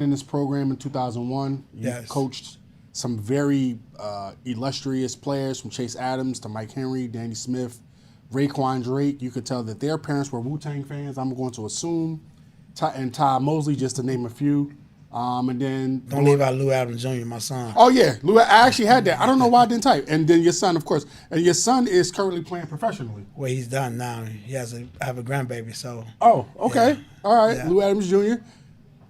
in this program in 2001. You coached some very illustrious players, from Chase Adams to Mike Henry, Danny Smith, Raekwon Drake. You could tell that their parents were Wu-Tang fans, I'm going to assume. And Ty Mosley, just to name a few. And then don't leave out Lou Adams Jr., my son. Oh yeah, Lou. I actually had that. I don't know why I didn't type. And then your son, of course. And your son is currently playing professionally. Well, he's done now. He has I have a grandbaby, so. Oh, okay, yeah. All right. Yeah. Lou Adams Jr.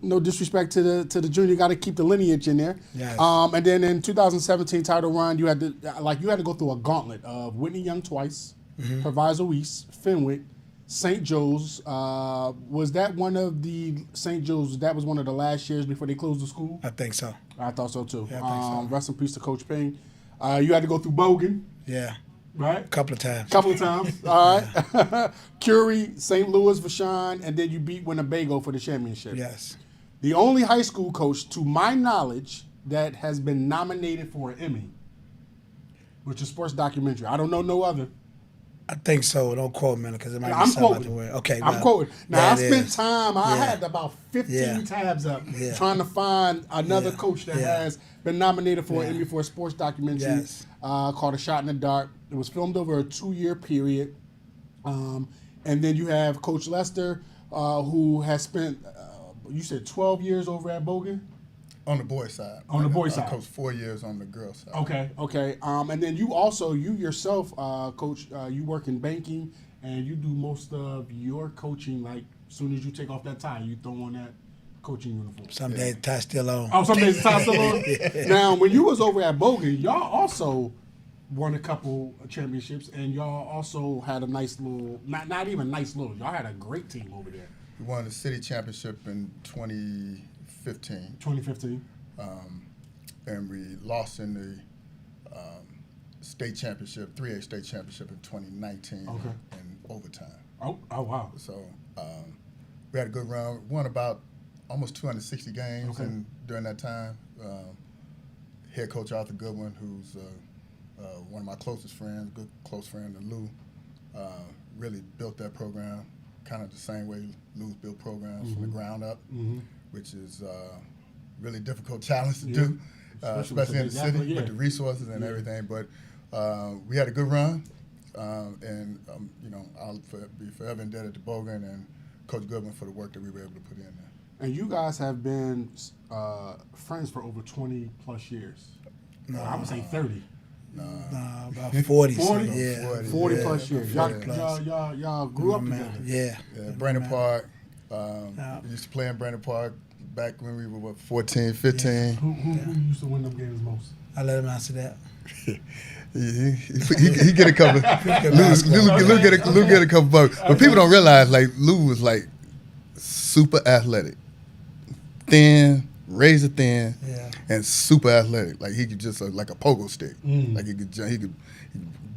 No disrespect to the junior. Got to keep the lineage in there. Yes. And then in 2017 title run, you had to go through a gauntlet of Whitney Young twice, Proviso East, Fenwick, St. Joe's. Was that one of the St. Joe's? That was one of the last years before they closed the school? I think so. I thought so too. Yeah, I think so. Rest in peace to Coach Payne. You had to go through Bogan. Yeah. Right? A couple of times. All right. Curie, St. Louis, Vashon, and then you beat Winnebago for the championship. Yes. The only high school coach, to my knowledge, that has been nominated for an Emmy, which is sports documentary. I don't know no other. I think so. Don't quote me because it might be I'm something out the quoting. way. Okay, I'm quoting. Now, I spent is. time. I Yeah. had about 15 tabs up Yeah. trying to find another Yeah. coach that Yeah. has been nominated for an Yeah. Emmy for a sports documentary Yes. called A Shot in the Dark. It was filmed over a 2-year period. And then you have Coach Lester, who has spent, you said 12 years over at Bogan? On the boys' side. On the boys' side. I coached 4 years on the girls' side. Okay. And then you yourself, Coach, you work in banking, and you do most of your coaching, like, as soon as you take off that tie, you throw on that coaching uniform. Some days the tie's still on. Oh, some days the tie's still on? Now, when you was over at Bogan, y'all also won a couple of championships, and y'all also had a nice little, not even nice little, y'all had a great team over there. We won the city championship in 2015. 2015. And we lost in the state championship, 3A state championship in 2019 in overtime. Oh, wow. So we had a good run. Won about almost 260 games during that time. Head coach Arthur Goodwin, who's one of my closest friends, good close friend of Lou, really built that program kind of the same way Lou's built programs from the ground up, which is really difficult challenge to do, especially in the city with the resources and everything. But we had a good run, and I'll be forever indebted to Bogan and Coach Goodwin for the work that we were able to put in there. And you guys have been friends for over 20 plus years. No, I would say 30. About 40. 40? Yeah. 40 plus years. Y'all grew up together. Yeah. Brandon Park. We used to play in Brandon Park back when we were 14, 15. Yeah. Who used to win them games most? I let him answer that. he get a couple. Lou get a couple bucks, but people don't realize like Lou was like super athletic, thin, razor thin, and super athletic. Like he could just like a pogo stick. Like he could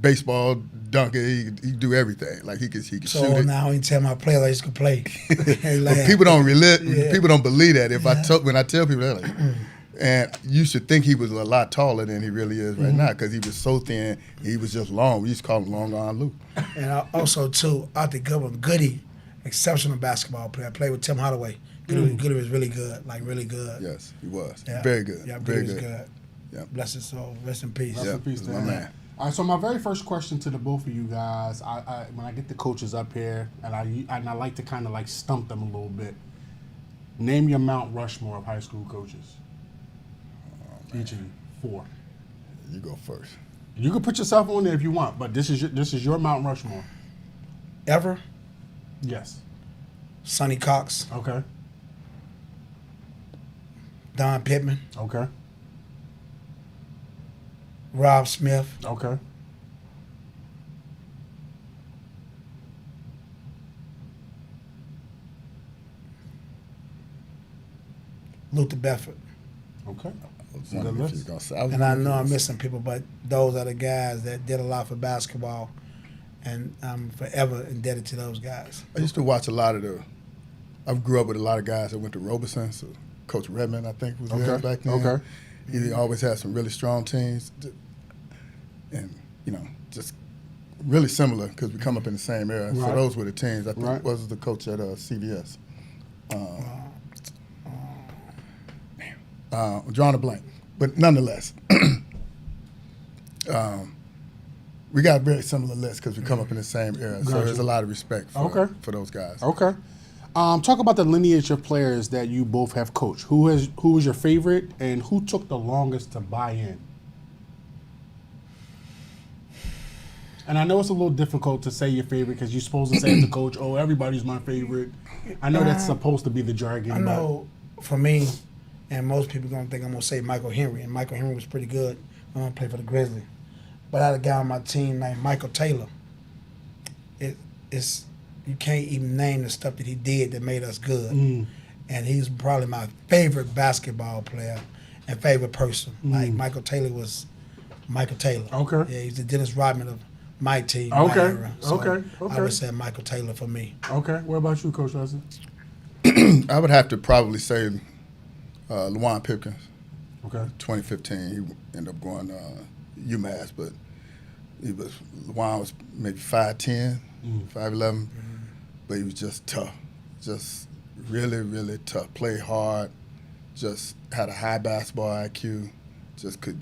baseball dunk it. He could do everything. Like he could shoot it. So now he tell my players I used to play. But people don't people don't believe that. When I tell people that, like, and you should think he was a lot taller than he really is right now because he was so thin. He was just long. We used to call him Long Arm Lou. And also too, Arthur Goodwin, Goody, exceptional basketball player. I played with Tim Hardaway. Goody was really good, like really good. Yes, he was. Yeah. Very good. Yeah, very good. good. Yeah. Bless his soul. Rest in peace. Rest in peace to him. Man. All right, so my very first question to the both of you guys, I when I get the coaches up here, and I like to kind of like stump them a little bit. Name your Mount Rushmore of high school coaches. Each of you, 4. You go first. You can put yourself on there if you want, but this is your Mount Rushmore. Ever? Yes. Sonny Cox. Okay. Don Pittman. Okay. Rob Smith. Okay. Luther Bedford. Okay. And I know I'm missing people, but those are the guys that did a lot for basketball, and I'm forever indebted to those guys. I used to watch a lot of I grew up with a lot of guys that went to Robeson. So Coach Redmond, I think, was there back then. Okay. He always had some really strong teams, and just really similar because we come up in the same era. Right. So those were the teams. I think was the coach at CVS. I'm drawing a blank, but nonetheless, we got a very similar list because we come up in the same era. Gotcha. So there's a lot of respect for those guys. Okay. Talk about the lineage of players that you both have coached. Who was your favorite, and who took the longest to buy in? And I know it's a little difficult to say your favorite because you're supposed to say as a coach, "Oh, everybody's my favorite." I know that's supposed to be the jargon. I know for me, and most people gonna think I'm gonna say Michael Henry, and Michael Henry was pretty good when I played for the Grizzlies. But I had a guy on my team named Michael Taylor. It's you can't even name the stuff that he did that made us good. And he's probably my favorite basketball player and favorite person. Like Michael Taylor was Michael Taylor. Okay. Yeah, he's the Dennis Rodman of my team. Okay. My era. So Okay. I would say Michael Taylor for me. Okay. What about you, Coach Leslie? I would have to probably say LaJuan Pipkins. Okay. 2015, he ended up going UMass, but LaJuan was maybe 5'10", 5'11", but he was just tough, just really, really tough. Played hard, just had a high basketball IQ, just could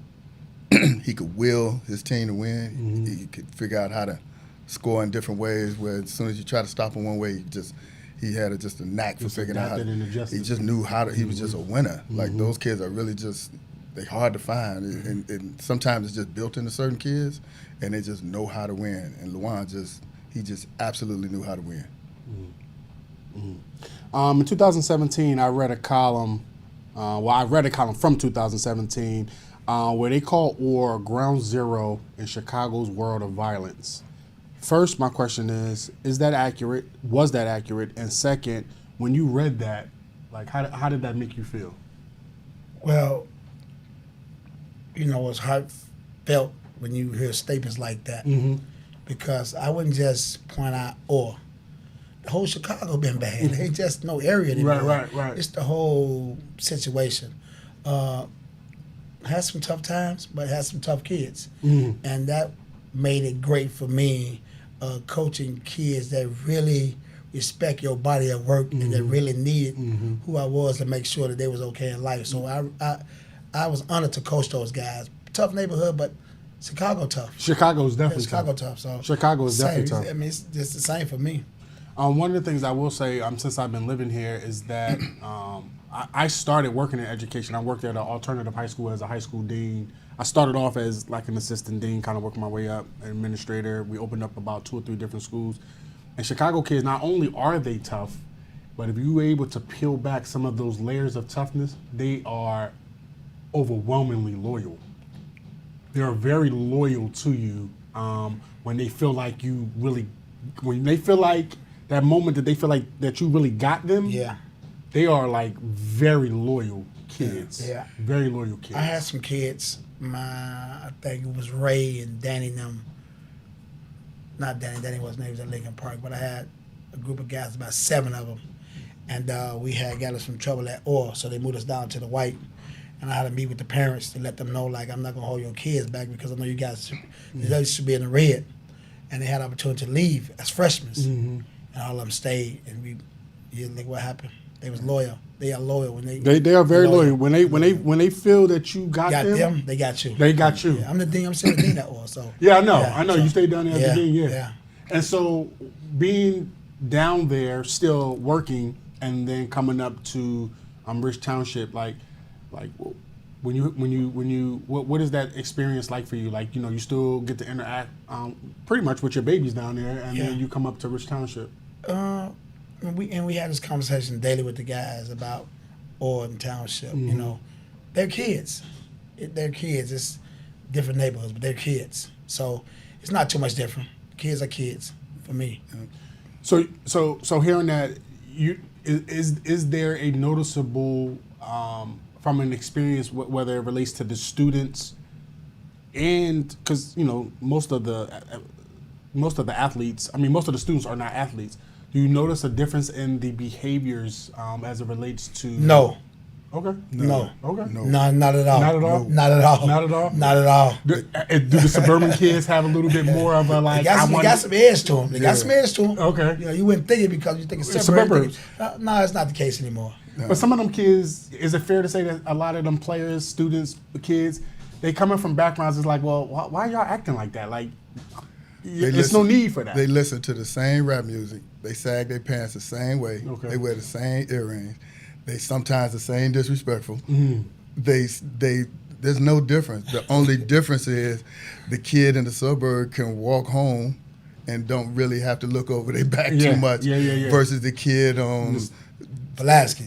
he could will his team to win. He could figure out how to score in different ways. Where as soon as you try to stop him one way, he had just a knack for figuring out how. He just knew how to. He was just a winner. Like those kids are really they hard to find, and sometimes it's just built into certain kids, and they just know how to win. And LaJuan he just absolutely knew how to win. In 2017, I read a column. I read a column from 2017 where they call Orr ground zero in Chicago's world of violence. First, my question is that accurate? Was that accurate? And second, when you read that, like, how did that make you feel? Well, it's heartfelt when you hear statements like that, because I wouldn't just point out Orr. The whole Chicago been bad. It ain't just no area anymore. Right. It's the whole situation. Had some tough times, but had some tough kids, and that made it great for me, coaching kids that really respect your body of work and that really needed who I was to make sure that they was okay in life. So I was honored to coach those guys. Tough neighborhood, but Chicago tough. Chicago's definitely Chicago tough. So Chicago is definitely tough. I mean, it's just the same for me. One of the things I will say, since I've been living here, is that I started working in education. I worked at an alternative high school as a high school dean. I started off as like an assistant dean, kind of working my way up, administrator. We opened up about 2 or 3 different schools. And Chicago kids, not only are they tough, but if you were able to peel back some of those layers of toughness, they are overwhelmingly loyal. They are very loyal to you when they feel like when they feel like that moment that they feel like that you really got them. Yeah. They are like very loyal kids. Yeah. Very loyal kids. I had some kids. I think it was Ray and Danny them. Not Danny. Danny wasn't. He was at Lincoln Park. But I had a group of guys, about 7 of them, and we had got us some trouble at Orr, so they moved us down to the white. And I had to meet with the parents to let them know, like, I'm not gonna hold your kids back because I know you guys should be in the red. And they had an opportunity to leave as freshmen, and all of them stayed. And you think what happened? They was loyal. They are loyal when they are very loyal. When they feel that you got them, they got you. They got you. Yeah, I'm the dean. I'm still the dean at Orr. So yeah, I know. You stayed down there as the dean. Yeah. And so being down there, still working, and then coming up to Rich Township, like what is that experience like for you? Like, you still get to interact pretty much with your babies down there, and then you come up to Rich Township. We had this conversation daily with the guys about Orr and Township. They're kids. They're kids. It's different neighborhoods, but they're kids. So it's not too much different. Kids are kids for me. So hearing that, is there a noticeable from an experience, whether it relates to the students, and because most of the athletes, most of the students are not athletes. Do you notice a difference in the behaviors as it relates to? No. Okay. No. Okay. No, not at all. Not at all? Not at all. Not at all? Not at all. Do the suburban kids have a little bit more of a like? They got some edge to them. They got some edge to them. Okay. You wouldn't think it because you think it's Suburbs. No, it's not the case anymore. But some of them kids, is it fair to say that a lot of them players, students, kids, they coming from backgrounds is like, well, why y'all acting like that? Like, there's no need for that. They listen to the same rap music. They sag their pants the same way. Okay. They wear the same earrings. They sometimes the same disrespectful. There's no difference. The only difference is the kid in the suburb can walk home and don't really have to look over their back too much versus the kid on Pulaski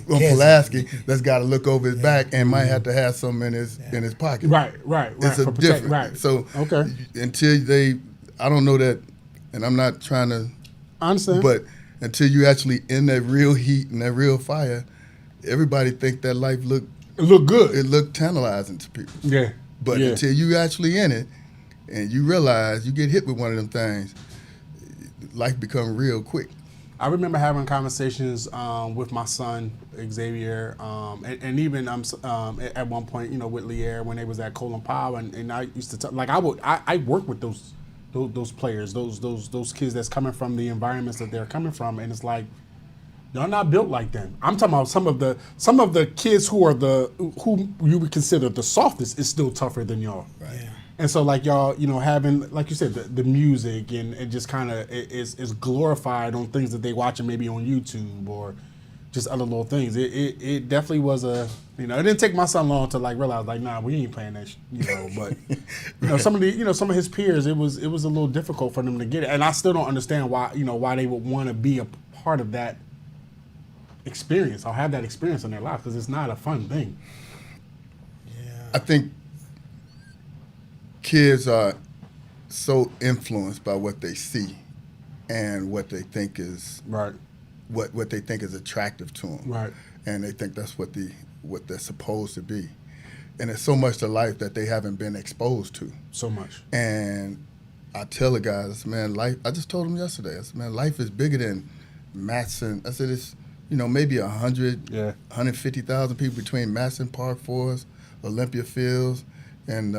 that's got to look over his back and might have to have something in his pocket. Right. It's a difference. Right. So until they, I don't know that, and I'm not trying to, I understand. But until you actually in that real heat and that real fire, everybody think that life look good. It look tantalizing to people. Yeah. But until you actually in it and you realize you get hit with one of them things, life become real quick. I remember having conversations with my son Xavier, and even at one point, with Lier when they was at Colin Powell, and I used to like I work with those players, those kids that's coming from the environments that they're coming from, and it's like, y'all not built like them. I'm talking about some of the kids who you would consider the softest is still tougher than y'all. Right. Yeah. And so like y'all, having, like you said, the music and it just kind of is glorified on things that they watching maybe on YouTube or just other little things. It definitely was it didn't take my son long to like realize like, nah, we ain't playing that but some of his peers, it was a little difficult for them to get it. And I still don't understand why they would want to be a part of that experience or have that experience in their life, because it's not a fun thing. Yeah. I think kids are so influenced by what they see and what they think is what they think is attractive to them. Right. And they think that's what they're supposed to be. And there's so much to life that they haven't been exposed to. So much. And I tell the guys, man, life, I just told them yesterday, I said, man, life is bigger than Matson. I said, it's, maybe 150,000 people between Matson, Park Forest, Olympia Fields, and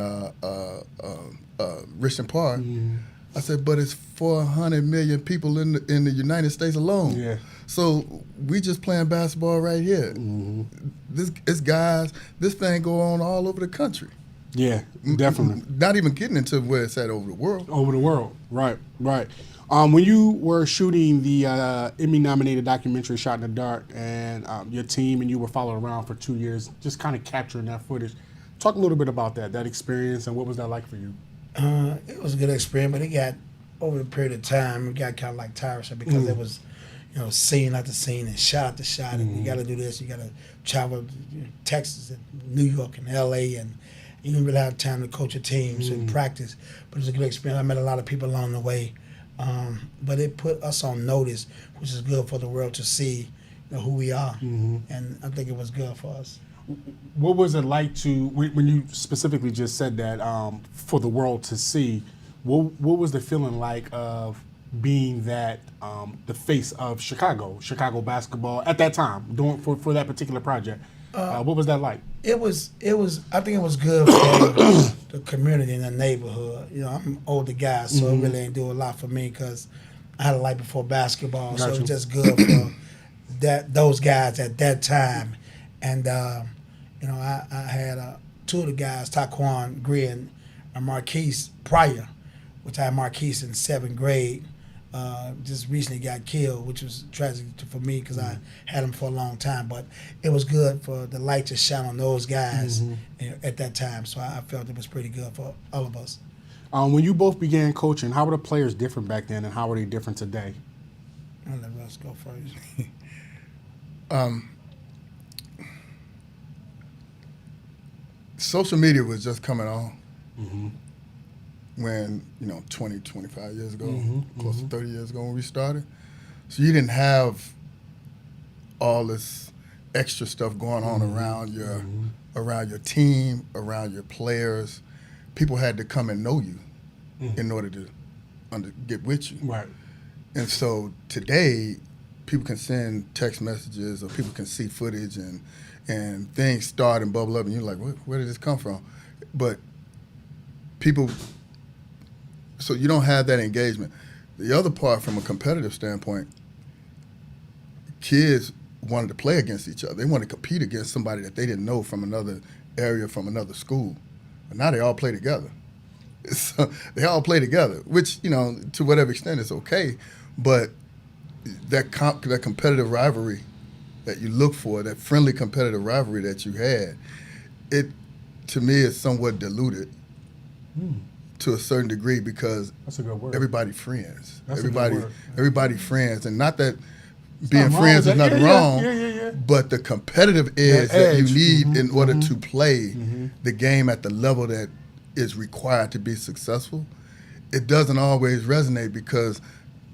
Richmond Park. Mm-hmm. I said, but it's 400 million people in the United States alone. Yeah. So we just playing basketball right here. Mm-hmm. This thing go on all over the country. Yeah, definitely. Not even getting into where it's at over the world. Over the world, right. When you were shooting the Emmy-nominated documentary Shot in the Dark, and your team and you were followed around for 2 years, just kind of capturing that footage, talk a little bit about that experience, and what was that like for you? It was a good experience, but it got, over the period of time, it got kind of like tiresome because it was, scene after scene and shot after shot, and you got to do this, you got to travel to Texas and New York and L.A., and you didn't really have time to coach your teams and practice, but it was a good experience. I met a lot of people along the way, but it put us on notice, which is good for the world to see who we are, and I think it was good for us. What was it like to, when you specifically just said that, for the world to see, what was the feeling like of being that the face of Chicago basketball at that time, doing for that particular project? What was that like? It was. I think it was good for the community and the neighborhood. I'm an older guy, so it really ain't do a lot for me because I had a life before basketball, so it was just good for those guys at that time. And I had two of the guys, Taquan Green and Marquise Pryor, which I had Marquise in 7th grade. Just recently got killed, which was tragic for me because I had him for a long time. But it was good for the light to shine on those guys at that time. So I felt it was pretty good for all of us. When you both began coaching, how were the players different back then, and how are they different today? I'll let Russ go first. Social media was just coming on when, 20, 25 years ago, close to 30 years ago when we started. So you didn't have all this extra stuff going on around your team, around your players. People had to come and know you in order to get with you. Right. And so today, people can send text messages or people can see footage and things start and bubble up and you're like, where did this come from? But people, so you don't have that engagement. The other part from a competitive standpoint, kids wanted to play against each other. They wanted to compete against somebody that they didn't know from another area, from another school. But now they all play together. So they all play together, which, to whatever extent is okay. But that competitive rivalry that you look for, that friendly competitive rivalry that you had, it, to me, is somewhat diluted to a certain degree because that's a good word. Everybody friends. That's Everybody friends. And not that being friends is nothing wrong, but the competitive edge that you need in order to play the game at the level that is required to be successful, it doesn't always resonate because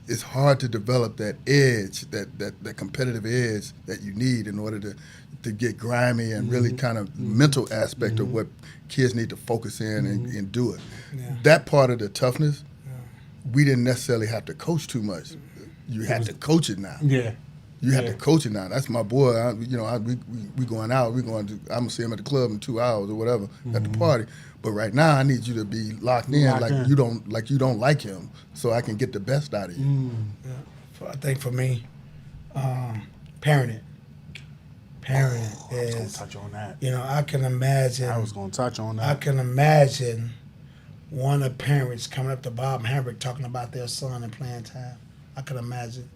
it's hard to develop that edge, that competitive edge that you need in order to get grimy and really kind of mental aspect of what kids need to focus in and do it. Yeah. That part of the toughness, we didn't necessarily have to coach too much. You had to coach it now. Yeah. You have to coach it now. That's my boy. We going out. I'm gonna see him at the club in 2 hours or whatever at the party. But right now, I need you to be locked in. You don't like him, so I can get the best out of you. Yeah. I think for me, parenting. Parenting is. I was gonna touch on that. I can imagine. I was gonna touch on that. I can imagine one of the parents coming up to Bob Hambrick talking about their son and playing time. I can imagine.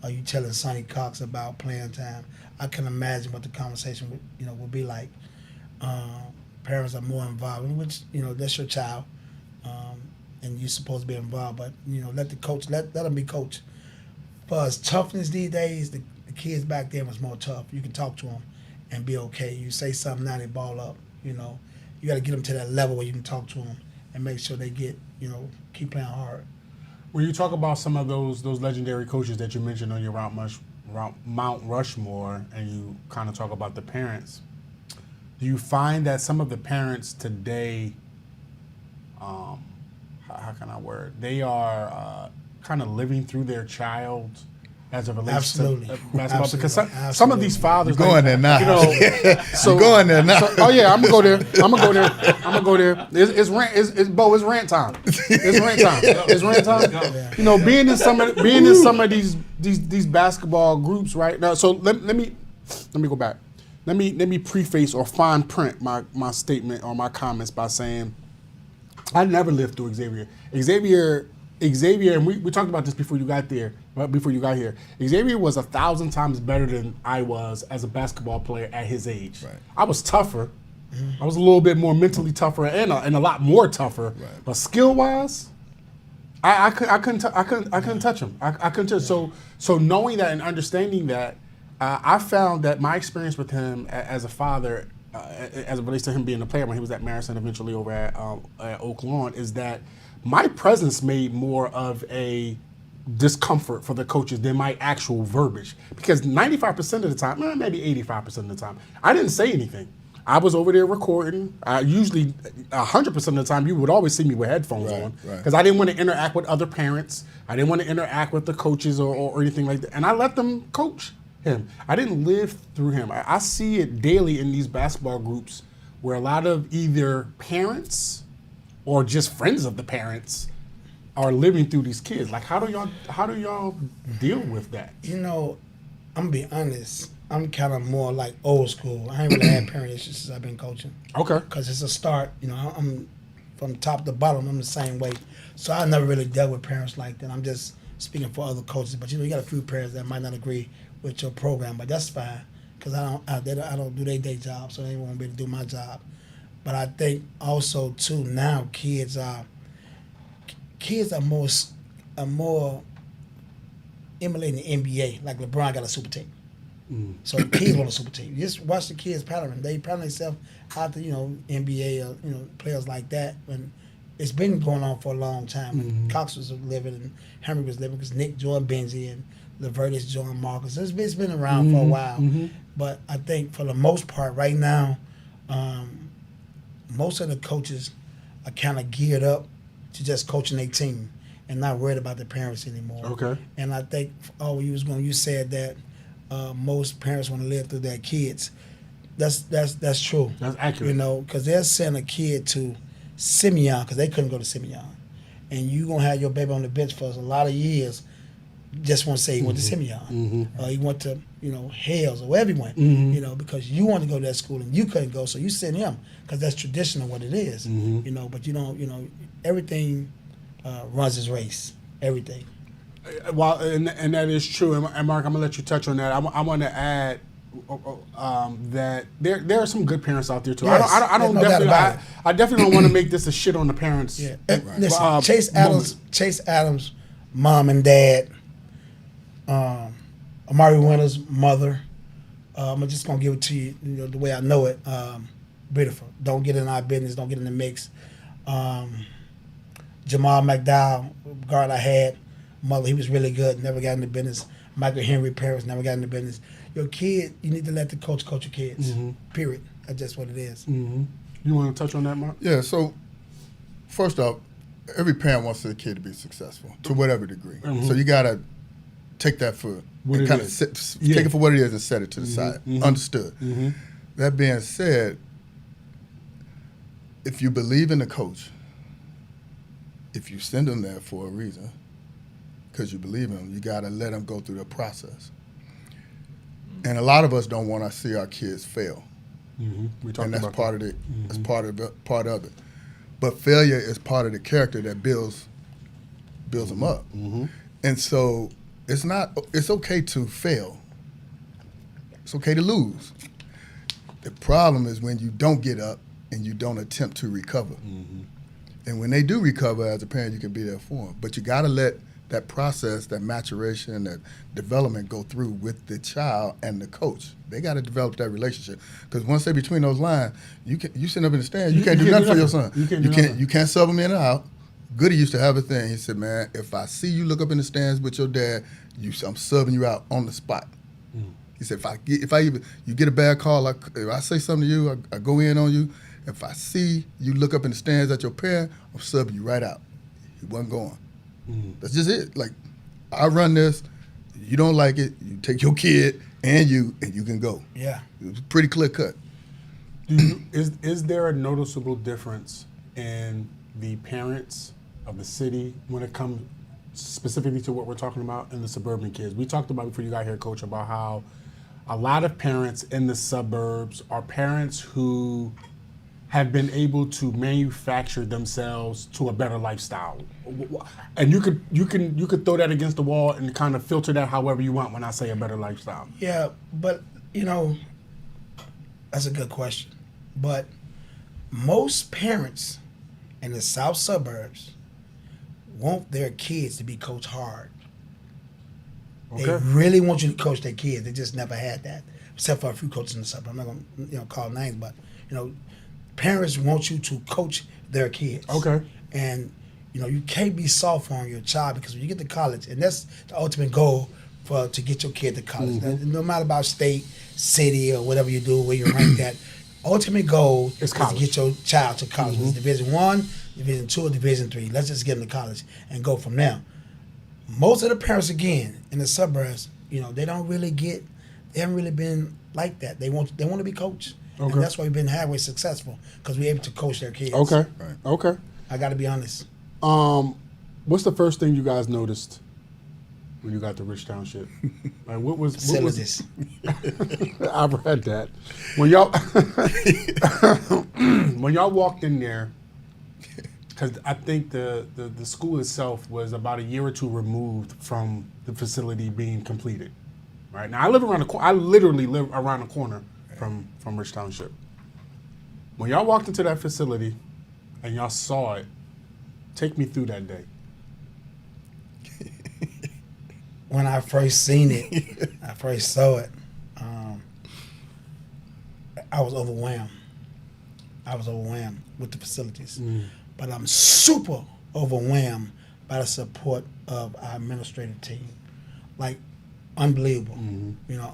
Are you telling Sonny Cox about playing time? I can imagine what the conversation would be like. Parents are more involved, which that's your child, and you're supposed to be involved. But let the coach let them be coached. For us, toughness these days, the kids back then was more tough. You can talk to them and be okay. You say something now, they ball up. You got to get them to that level where you can talk to them and make sure they get keep playing hard. When you talk about some of those legendary coaches that you mentioned on your Mount Rushmore, and you kind of talk about the parents, do you find that some of the parents today, how can I word, they are kind of living through their child as it relates to basketball? Because some of these fathers, you're going there now. You're going there now. Oh yeah, I'm gonna go there. It's rant time. It's rant time. It's rant time. Being in some of these basketball groups right now. So let me go back. Let me preface or fine print my statement or my comments by saying I never lived through Xavier. Xavier, and we talked about this before you got here. Xavier was 1,000 times better than I was as a basketball player at his age. Right. I was tougher. I was a little bit more mentally tougher and a lot more tougher. Right. But skill wise, I couldn't touch him. I couldn't touch. So knowing that and understanding that, I found that my experience with him as a father, as it relates to him being a player when he was at Marison, eventually over at Oak Lawn, is that my presence made more of a discomfort for the coaches than my actual verbiage. Because 95% of the time, maybe 85% of the time, I didn't say anything. I was over there recording. Usually 100% of the time, you would always see me with headphones on because I didn't want to interact with other parents. I didn't want to interact with the coaches or anything like that. And I let them coach him. I didn't live through him. I see it daily in these basketball groups where a lot of either parents or just friends of the parents are living through these kids. Like, how do y'all deal with that? I'm gonna be honest. I'm kind of more like old school. I ain't really had parent issues since I've been coaching. Okay. Because it's a start. I'm from top to bottom. I'm the same way. So I never really dealt with parents like that. I'm just speaking for other coaches. But you got a few parents that might not agree with your program, but that's fine. Because I don't do their day job, so they won't be able to do my job. But I think also too now kids are more emulating the NBA. Like LeBron got a super team, so the kids want a super team. You just watch the kids pattern. They pattern themselves after NBA or players like that. And it's been going on for a long time. And Cox was living and Henry was living because Nick joined Benzie and Levertis joined Marcus. It's been around for a while. But I think for the most part right now. Most of the coaches are kind of geared up to just coaching their team and not worried about their parents anymore. Okay. And I think you said that most parents want to live through their kids. That's true. That's accurate. Because they'll send a kid to Simeon because they couldn't go to Simeon, and you gonna have your baby on the bench for a lot of years. Just want to say he went to Simeon, or he went to hells or wherever he went, because you want to go to that school and you couldn't go, so you send him because that's traditional what it is, but you don't, everything runs its race, everything. Well, and that is true. And Mark, I'm gonna let you touch on that. I want to add that there are some good parents out there too. Yes, I don't no definitely. doubt about it. I definitely don't want to make this a shit on the parents. Yeah. Right. Listen, Chase Adams' mom and dad, Amari Winter's mother. I'm just gonna give it to you, the way I know it. Beautiful. Don't get in our business. Don't get in the mix. Jamal McDowell, guard I had, mother, he was really good. Never got in the business. Michael Henry Paris never got in the business. Your kid, you need to let the coach your kids. Period. That's just what it is. You want to touch on that, Mark? Yeah. So, first off, every parent wants their kid to be successful to whatever degree. So you gotta take that for what and it kind of is. take it for what it is and set it to the side. Understood. That being said, if you believe in the coach, if you send them there for a reason, because you believe in them, you got to let them go through the process. And a lot of us don't want to see our kids fail. We talked And that's about part of it. That's part of it. But failure is part of the character that builds them up. And so it's okay to fail. It's okay to lose. The problem is when you don't get up and you don't attempt to recover. And when they do recover, as a parent, you can be there for them. But you got to let that process, that maturation, that development go through with the child and the coach. They got to develop that relationship. Because once they're between those lines, you sit up in the stands, you can't do nothing for your son. You can't sub him in or out. Goody used to have a thing. He said, man, if I see you look up in the stands with your dad, I'm subbing you out on the spot. He said, if you get a bad call, if I say something to you, I go in on you. If I see you look up in the stands at your parent, I'm subbing you right out. He wasn't going. That's just it. Like, I run this. You don't like it, you take your kid and you can go. Yeah. It was pretty clear cut. Is there a noticeable difference in the parents of the city when it comes specifically to what we're talking about in the suburban kids? We talked about before you got here, Coach, about how a lot of parents in the suburbs are parents who have been able to manufacture themselves to a better lifestyle, and you could throw that against the wall and kind of filter that however you want when I say a better lifestyle. Yeah, but that's a good question. But most parents in the south suburbs want their kids to be coached hard. Okay. They really want you to coach their kids. They just never had that, except for a few coaches in the suburbs. I'm not gonna call names, but parents want you to coach their kids. Okay. And you can't be soft on your child, because when you get to college, and that's the ultimate goal to get your kid to college. No matter about state, city, or whatever you do, where you rank that, ultimate goal is to get your child to college. Whether it's Division I, Division II, or Division III. Let's just get them to college and go from there. Most of the parents, again, in the suburbs, they haven't really been like that. They want to be coached. Okay. And that's why we've been halfway successful, because we're able to coach their kids. Okay. Right. Okay. I got to be honest. What's the first thing you guys noticed when you got to Rich Township? Like, what was facilities? I've read that. When y'all walked in there, because I think the school itself was about a year or two removed from the facility being completed. Right now, I literally live around the corner from Rich Township. When y'all walked into that facility and y'all saw it, take me through that day. When I first seen it, I first saw it, I was overwhelmed. With the facilities. But I'm super overwhelmed by the support of our administrative team. Like, unbelievable.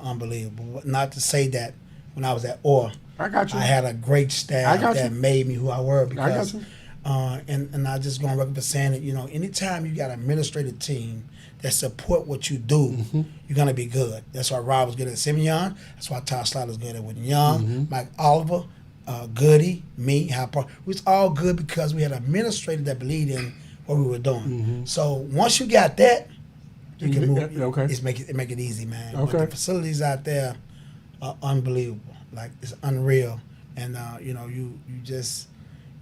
Unbelievable. But not to say that when I was at OR, I got you. I had a great staff that made me who I were, because and I just going to record for saying that, anytime you got an administrative team that support what you do, you're going to be good. That's why Rob was good at Simeon. That's why Todd Slider's good at Whitney Young, Mike Oliver, Goody, me, we was all good because we had an administrator that believed in what we were doing. So once you got that, You can move. Okay. It make it easy, man. Okay. But the facilities out there are unbelievable. Like, it's unreal, and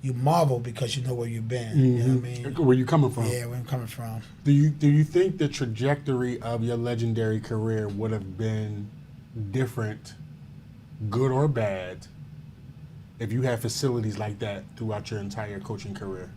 you marvel because you know where you've been. Mm-hmm. You know what I mean? Where you coming from? Yeah, where I'm coming from. Do you think the trajectory of your legendary career would have been different, good or bad, if you had facilities like that throughout your entire coaching career?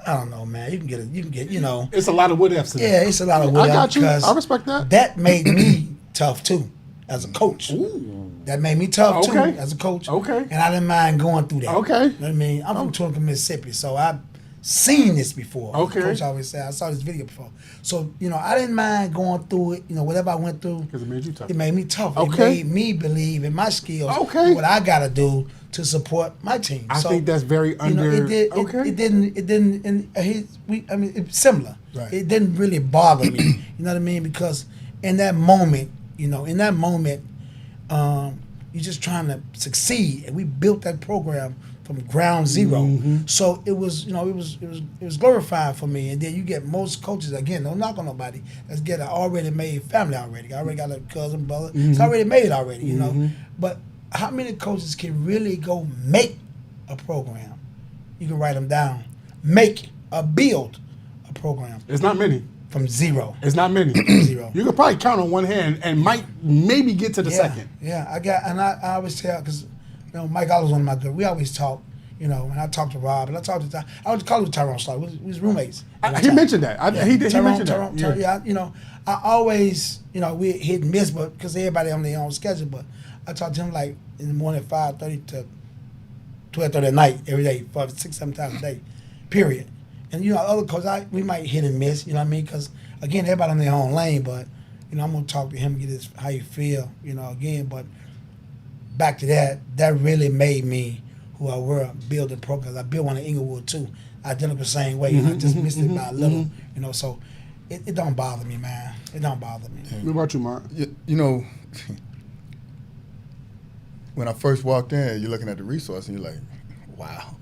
I don't know, man. You can get, you know. It's a lot of what ifs. Yeah, it's a lot of what ifs. I got you. I respect that. That made me tough too, as a coach. Ooh. That made me tough too, as a coach. Okay. And I didn't mind going through that. Okay. You know what I mean? I'm from Tunica, Mississippi, so I've seen this before. Okay. Coach always said, I saw this video before. So, I didn't mind going through it, whatever I went through. Because it made you tough. It made me tough. Okay. It made me believe in my skills. Okay. What I got to do to support my team. I think that's very under. It didn't, and it's similar. Right. It didn't really bother me. You know what I mean? Because in that moment, you're just trying to succeed, and we built that program from ground zero. Mm-hmm. So it was, it was glorifying for me. And then you get most coaches, again, don't knock on nobody. Let's get an already made family already. I already got a cousin, brother. Mm-hmm. It's already made already, Mm-hmm. But how many coaches can really go make a program? You can write them down. Build a program It's not many. from zero. It's not many. Zero. You could probably count on one hand and might maybe get to the second. Yeah, I always tell, because Mike Oliver's one of my good. We always talk, and I talk to Rob, and I talk to I was calling Tyrone Slaughter. We was roommates. He mentioned that. He mentioned Tyrone, that. yeah, I always, we hit and miss, but because everybody on their own schedule. But I talk to him like in the morning, 5:30 to 12:30 at night every day, 5, 6, 7 times a day, period. And other coaches, we might hit and miss. You know what I mean? Because again, everybody on their own lane. But I'm gonna talk to him, get his how you feel. Again, but back to that really made me who I were building programs. I built one in Inglewood too, identical same way. I just missed it by a little. So it don't bother me, man. It don't bother me. What about you, Mark? When I first walked in, you're looking at the resource and you're like, wow.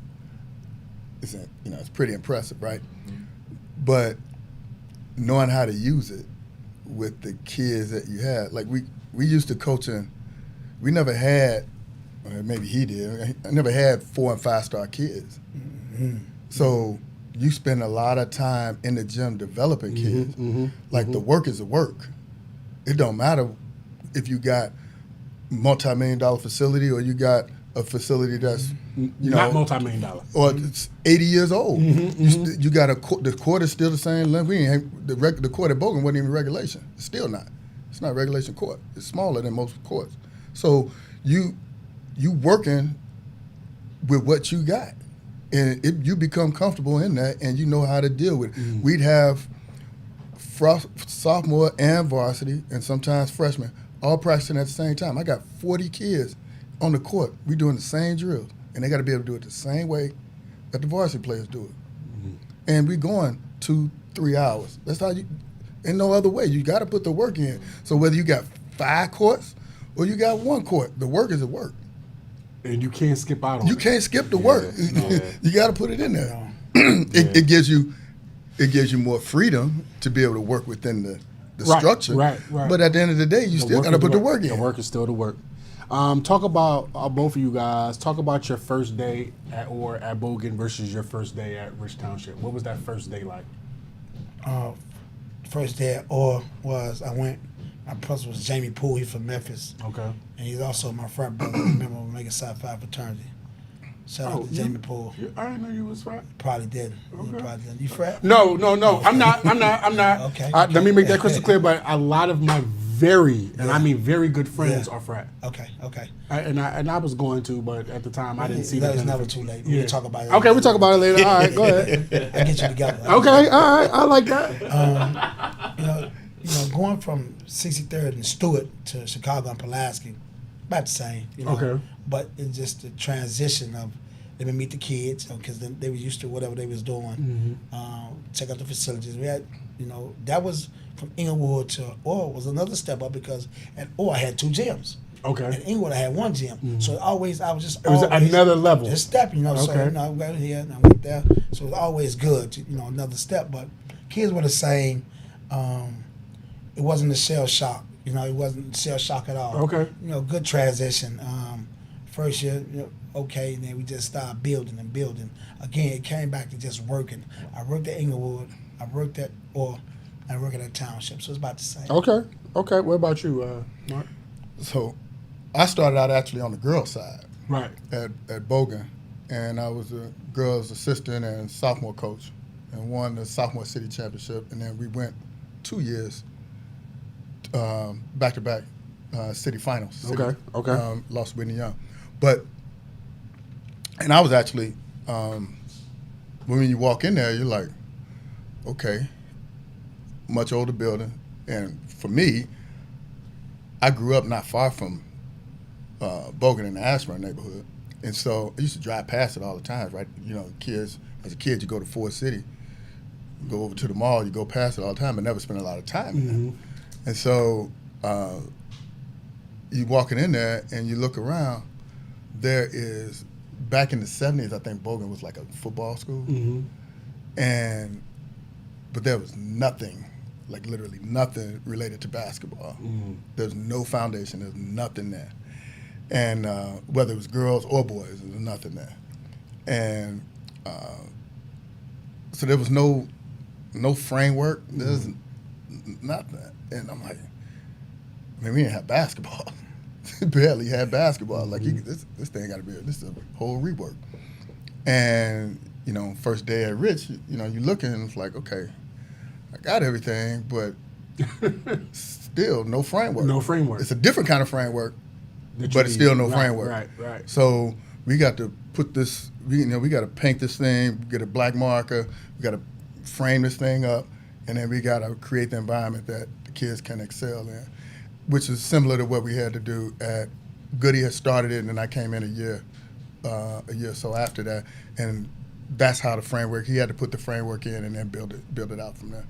It's pretty impressive, right? But knowing how to use it with the kids that you had, like we used to coaching, we never had, or maybe he did, I never had 4 and 5 star kids. Mm-hmm. So you spend a lot of time in the gym developing kids. Like the work is the work. It don't matter if you got multi-million-dollar facility or you got a facility that's not multi-million dollar, or it's 80 years old. You got the court is still the same length. The court at Bogan wasn't even regulation. It's still not. It's not regulation court. It's smaller than most courts. So you working with what you got, and you become comfortable in that, and you know how to deal with it. We'd have sophomore and varsity, and sometimes freshmen, all practicing at the same time. I got 40 kids on the court. We doing the same drills, and they got to be able to do it the same way that the varsity players do it. And we going 2-3 hours. That's how in no other way. You got to put the work in. So whether you got 5 courts or you got 1 court, the work is the work. And you can't skip out on it. You can't skip the work. You got to put it in there. It gives you more freedom to be able to work within the structure. Right. But at the end of the day, you still got to put the work in. The work is still the work. Talk about both of you guys. Talk about your first day at Bogan versus your first day at Rich Township. What was that first day like? First day at was I went. My principal was Jamie Poole. He's from Memphis. Okay. And he's also my frat brother. Remember, we making Psi Phi fraternity. Shout out to Jamie Poole. I didn't know you was frat. Probably did. Okay. You frat? No. I'm not. Okay. Let me make that crystal clear. But a lot of my I mean very good friends are frat. Okay. And I was going to, but at the time I didn't see that. It's never too late. We can talk about it. Okay, we'll talk about it later. All right, go ahead. I'll get you together. Okay, all right. I like that. Going from 63rd and Stewart to Chicago and Pulaski, about the same. Okay. But it's just the transition of let me meet the kids because they were used to whatever they was doing. Check out the facilities. We had, that was from Inglewood to Orr was another step up because at Orr I had 2 gyms. Okay. At Inglewood I had 1 gym. So I was just it was another level. Just stepping, Okay. So I went here and I went there. So it was always good, to, another step. But kids were the same. It wasn't a shell shock. You know, it wasn't shell shock at all. Okay. You know, good transition. First year, okay, and then we just started building and building. Again, it came back to just working. I worked at Inglewood. I worked at a township, so it's about the same. Okay. What about you, Mark? So I started out actually on the girls' side. Right. At Bogan, and I was a girls' assistant and sophomore coach, and won the sophomore city championship. And then we went 2 years back-to-back city finals. Okay. Lost Whitney Young, and I was actually when you walk in there, you're like, okay, much older building, and for me, I grew up not far from Bogan in the Asst neighborhood, and so I used to drive past it all the time, right? You know, as a kid, you go to Ford City, you go over to the mall, you go past it all the time, but never spend a lot of time in there. And so you walking in there and you look around, there is, back in the 70s, I think Bogan was like a football school, but there was nothing, like literally nothing related to basketball. There's no foundation, there's nothing there. And whether it was girls or boys, there was nothing there. And so there was no framework, there's nothing. And I'm like, I mean, we didn't have basketball. Barely had basketball. Like, this thing got to be, this is a whole rework. And, you know, first day at Rich, you know, you looking and it's like, okay, I got everything, but still no framework. No framework. It's a different kind of framework, but it's still no framework. Right. So we got to put this, we got to paint this thing, get a black marker, we got to frame this thing up, and then we got to create the environment that the kids can excel in, which is similar to what we had to do at Goody. Had started it, and then I came in a year or so after that, and that's how the framework. He had to put the framework in and then build it out from there.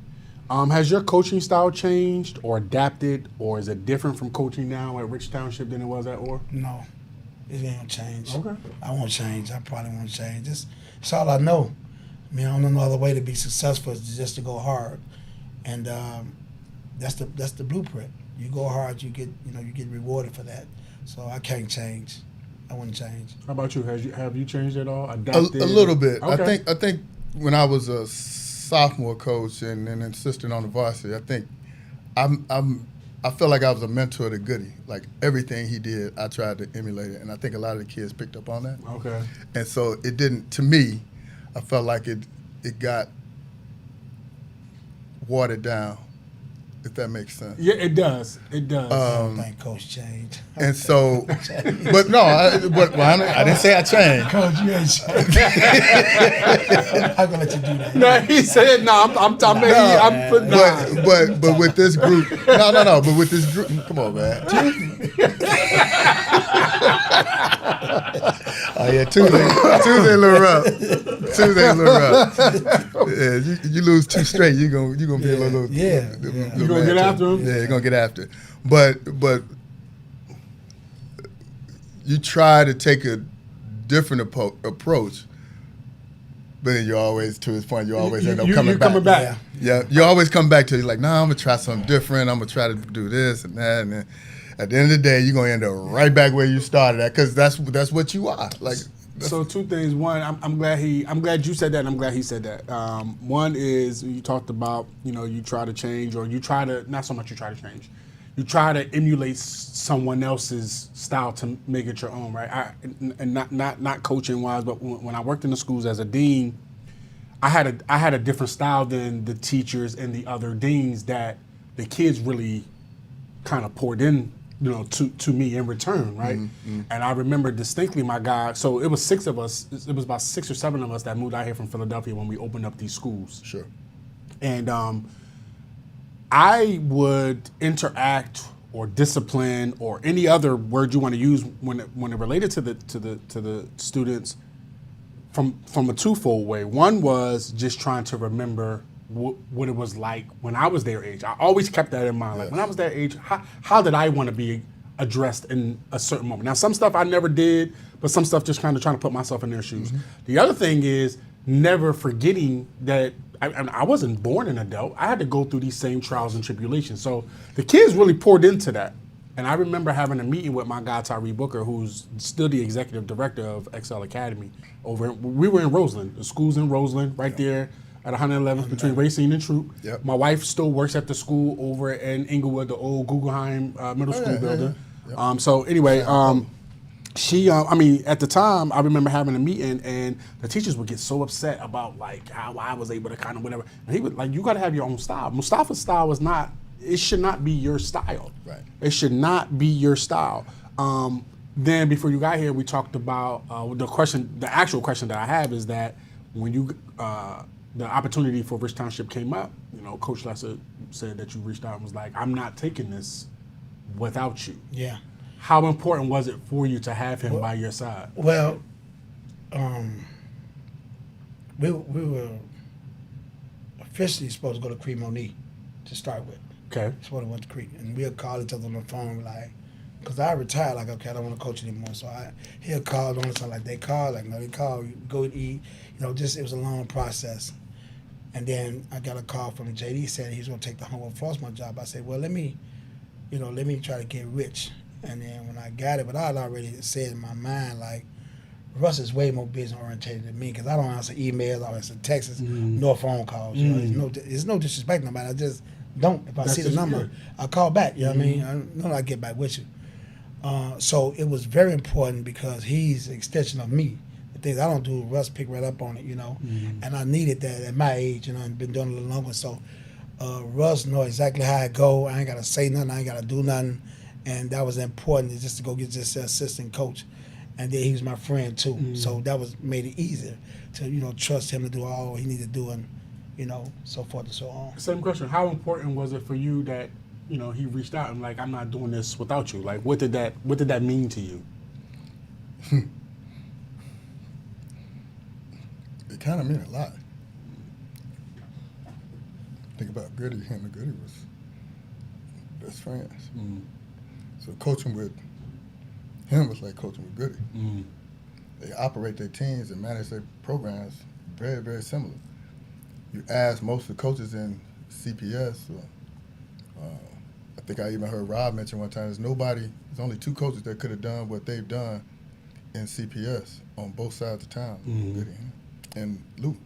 Has your coaching style changed or adapted, or is it different from coaching now at Rich Township than it was at Orr? No, it ain't change. Okay. I won't change. I probably won't change. It's all I know. I mean, I don't know no other way to be successful is just to go hard, and that's the blueprint. You go hard, you get rewarded for that. So I can't change. I wouldn't change. How about you? Have you changed at all? Adapted? A little bit. Okay. I think when I was a sophomore coach and assistant on the varsity, I think I felt like I was a mentor to Goody. Like everything he did, I tried to emulate it, and I think a lot of the kids picked up on that. Okay. And so it didn't. To me, I felt like it got watered down, if that makes sense. Yeah, it does. It does. I don't think Coach changed. And so, but no, I didn't say I changed. Coach, you ain't changed. I'm gonna let you do that. No, he said no. I'm putting. But with this group, no. But with this group, come on, man. Oh yeah, Tuesday a little rough. Yeah, you lose 2 straight, you're gonna be a little. Yeah. You gonna get after him? Yeah, you're gonna get after it. But you try to take a different approach, but then you always, to his point, you always end up coming back. Yeah, you always come back to it, like, I'm gonna try something different. I'm gonna try to do this and that, and then at the end of the day, you're gonna end up right back where you started at, because that's what you are. Like. So 2 things. One, I'm glad you said that, and I'm glad he said that. One is you talked about, you try to change, or you try to, not so much you try to change, you try to emulate someone else's style to make it your own, right? And not coaching wise, but when I worked in the schools as a dean, I had a different style than the teachers and the other deans that the kids really kind of poured in, to me in return, right? Mm-hmm. And I remember distinctly my guy, so it was 6 of us, it was about 6 or 7 of us that moved out here from Philadelphia when we opened up these schools. Sure. And I would interact or discipline or any other word you want to use when it related to the students from a twofold way. One was just trying to remember what it was like when I was their age. I always kept that in mind. Yes. Like when I was their age, how did I want to be addressed in a certain moment? Now, some stuff I never did, but some stuff just kind of trying to put myself in their shoes. Mm-hmm. The other thing is never forgetting that I wasn't born an adult. I had to go through these same trials and tribulations. So the kids really poured into that. And I remember having a meeting with my guy, Tyree Booker, who's still the executive director of Excel Academy. We were in Roseland. The school's in Roseland, right there at 111th between Racine and Troop. Yep. My wife still works at the school over in Inglewood, the old Guggenheim middle school building. Yeah. So anyway, she, at the time, I remember having a meeting, and the teachers would get so upset about like how I was able to kind of whatever. And he would like, you got to have your own style. Mustafa's style was not. It should not be your style. Right. It should not be your style. Then before you got here, we talked about the actual question that I have is that when you the opportunity for Rich Township came up, Coach Lesser said that you reached out and was like, I'm not taking this without you. Yeah. How important was it for you to have him by your side? Well, we were officially supposed to go to Cremoni to start with. Okay. Supposed to went to Creek, and we'll call each other on the phone like, because I retired, like, okay, I don't want to coach anymore. So he'll call on something like they call, like, no, they call, go eat. It was a long process. And then I got a call from JD said he's going to take the home enforcement job. I said, well, let me try to get Rich. And then when I got it, but I had already said in my mind, like, Russ is way more business oriented than me because I don't answer emails, I don't answer texts, nor phone calls. There's no disrespect to nobody. I just don't. If I see the number, I'll call back. You know what I mean? I know I get back with you. So it was very important because he's an extension of me. The things I don't do, Russ pick right up on it, And I needed that at my age, and been doing it a little longer. So Russ know exactly how I go. I ain't got to say nothing. I ain't got to do nothing. And that was important just to go get this assistant coach. And then he was my friend too. So that made it easier to, trust him to do all he needed to do and, so forth and so on. Same question. How important was it for you that, he reached out and like, I'm not doing this without you? Like, what did that mean to you? It kind of meant a lot. Think about Goody. Him and Goody was best friends. So coaching with him was like coaching with Goody. They operate their teams and manage their programs very, very similar. You ask most of the coaches in CPS, I think I even heard Rob mention one time, there's only two coaches that could have done what they've done in CPS on both sides of town, Goody and Lou.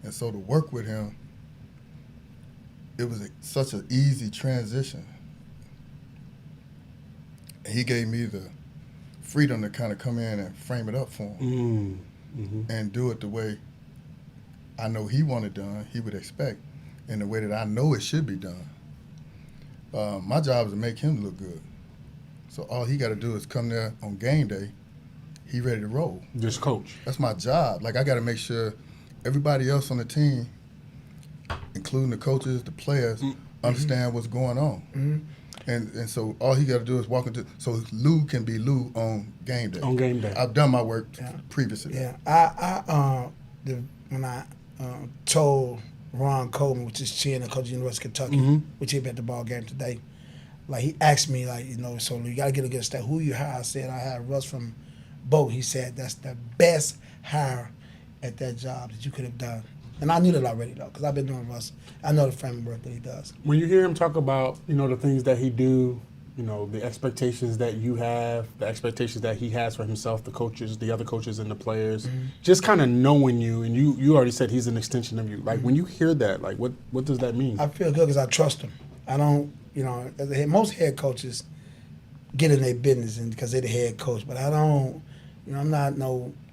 And so to work with him, it was such an easy transition. And he gave me the freedom to kind of come in and frame it up for him and do it the way I know he wanted done, he would expect, in the way that I know it should be done. My job is to make him look good. So all he got to do is come there on game day, he ready to roll. Just coach. That's my job. Like, I got to make sure everybody else on the team, including the coaches, the players, understand what's going on. And so all he got to do is walk into, so Lou can be Lou on game day. On game day. I've done my work previously. Yeah, when I told Ron Coleman, which is chairman and coach of the University of Kentucky, which he been at the ball game today, like he asked me, like, so you got to get a good stat. Who you hire? I said I hired Russ from Bogan. He said that's the best hire at that job that you could have done. And I knew that already, though, because I've been doing Russ. I know the framework that he does. When you hear him talk about, the things that he do, the expectations that you have, the expectations that he has for himself, the coaches, the other coaches and the players, just kind of knowing you, and you already said he's an extension of you. Like, when you hear that, like, what does that mean? I feel good because I trust him. I don't, most head coaches get in their business because they're the head coach, but I don't, I'm not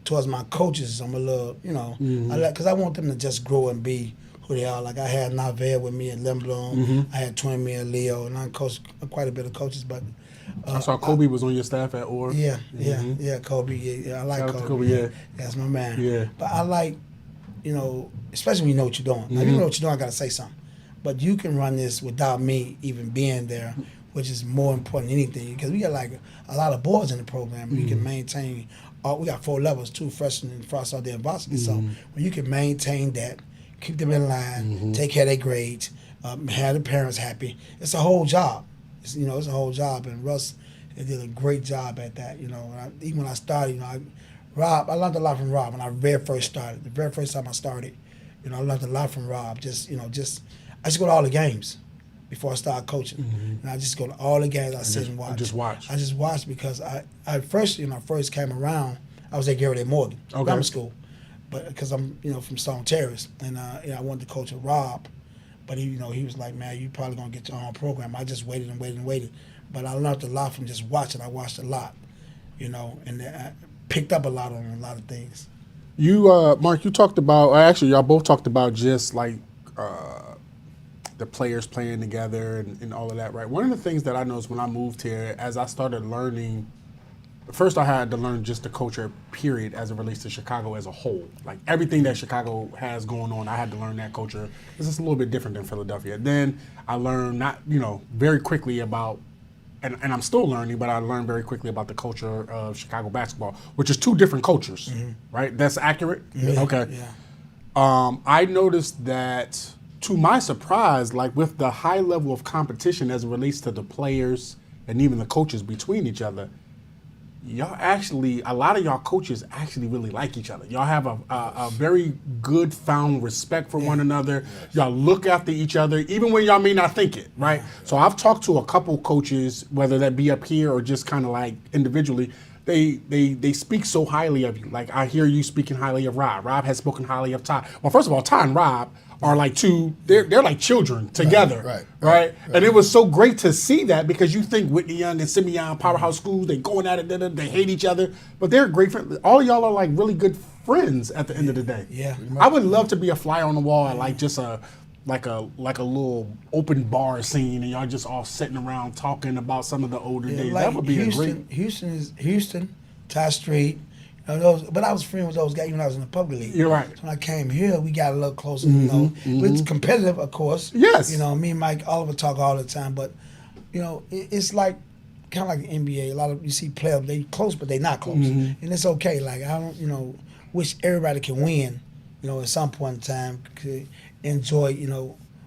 towards my coaches, I'm a little, because I want them to just grow and be who they are. Like I had Navel with me at Lindblom. I had Twin Me and Leo, and I coached quite a bit of coaches. But I saw Kobe was on your staff at Orr. Yeah, Kobe. Yeah, I like Shout out Kobe. to Kobe, yeah. That's my man. Yeah. But I like, especially when you know what you're doing. Like, if you know what you're doing, I got to say something. But you can run this without me even being there, which is more important than anything. Because we got like a lot of boards in the program. You can maintain. We got 4 levels, 2 freshmen and frost out there in varsity. So when you can maintain that, keep them in line, take care of their grades, have the parents happy, it's a whole job. It's a whole job. And Russ did a great job at that. Even when I started, Rob, I learned a lot from Rob when I very first started. The very first time I started, You know, I learned a lot from Rob. I just go to all the games before I start coaching. And I just go to all the games. I sit and watch. I just watch because I first, first came around, I was at Garrett A. Morgan Grammar School, but because I'm, from Stone Terrace, and I wanted to coach with Rob, but he was like, man, you probably gonna get your own program. I just waited and waited and waited, but I learned a lot from just watching. I watched a lot, and I picked up a lot on a lot of things. You, Mark, you talked about, actually, y'all both talked about just like the players playing together and all of that, right? One of the things that I noticed when I moved here, as I started learning, first I had to learn just the culture, period, as it relates to Chicago as a whole. Like everything that Chicago has going on, I had to learn that culture. It's just a little bit different than Philadelphia. Then I learned very quickly about, and I'm still learning, but I learned very quickly about the culture of Chicago basketball, which is two different cultures, right? That's accurate? Yeah. Okay. Yeah. I noticed that, to my surprise, like with the high level of competition as it relates to the players and even the coaches between each other, a lot of y'all coaches actually really like each other. Y'all have a very good found respect for one another. Yes. Y'all look after each other, even when y'all may not think it, right? So I've talked to a couple coaches, whether that be up here or just kind of like individually. They speak so highly of you. Like I hear you speaking highly of Rob. Rob has spoken highly of Ty. Well, first of all, Ty and Rob are like they're like children together, right? And it was so great to see that, because you think Whitney Young and Simeon, powerhouse schools, they going at it, they hate each other, but they're great friends. All of y'all are like really good friends at the end of the day. Yeah. I would love to be a fly on the wall at like just a little open bar scene, and y'all just all sitting around talking about some of the older days. Like that would be Houston, Ty Street. But I was friends with those guys even when I was in the public league. You're right. So when I came here, we got a little closer. It's competitive, of course. Yes. Me and Mike Oliver talk all the time, but it's like kind of like the NBA. A lot of you see players, they close, but they not close, and it's okay. Like I don't, wish everybody can win. At some point in time, could enjoy,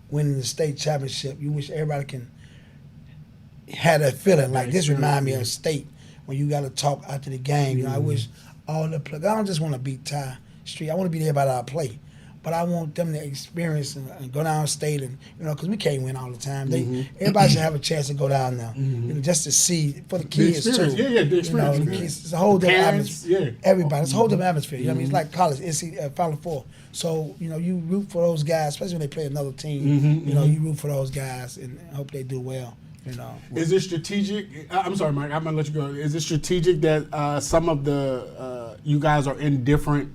winning the state championship. You wish everybody can have that feeling. Like this remind me of state when you got to talk after the game. I wish all the players. I don't just want to beat Ty Street. I want to be there by our play, but I want them to experience and go down state and because we can't win all the time. Everybody should have a chance to go down there, just to see for the kids too. Yeah, the experience. The kids, it's a whole different atmosphere. Everybody, it's a whole different atmosphere. It's like college, Final Four. So you root for those guys, especially when they play another team. You root for those guys and hope they do well. Is it strategic? I'm sorry, Mike. I'm gonna let you go. Is it strategic that some of the you guys are in different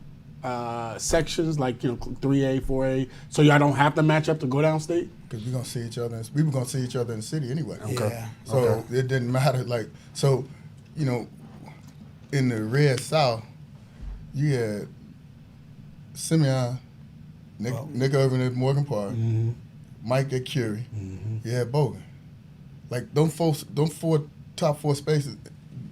sections, like 3A, 4A, so y'all don't have to match up to go downstate? Because we're gonna see each other. We were gonna see each other in the city anyway. Okay. Yeah. So it didn't matter. Like in the Red South, you had Simeon, Nick Irvin at Morgan Park, Mike at Curie. You had Bogan. Like them four top four spaces.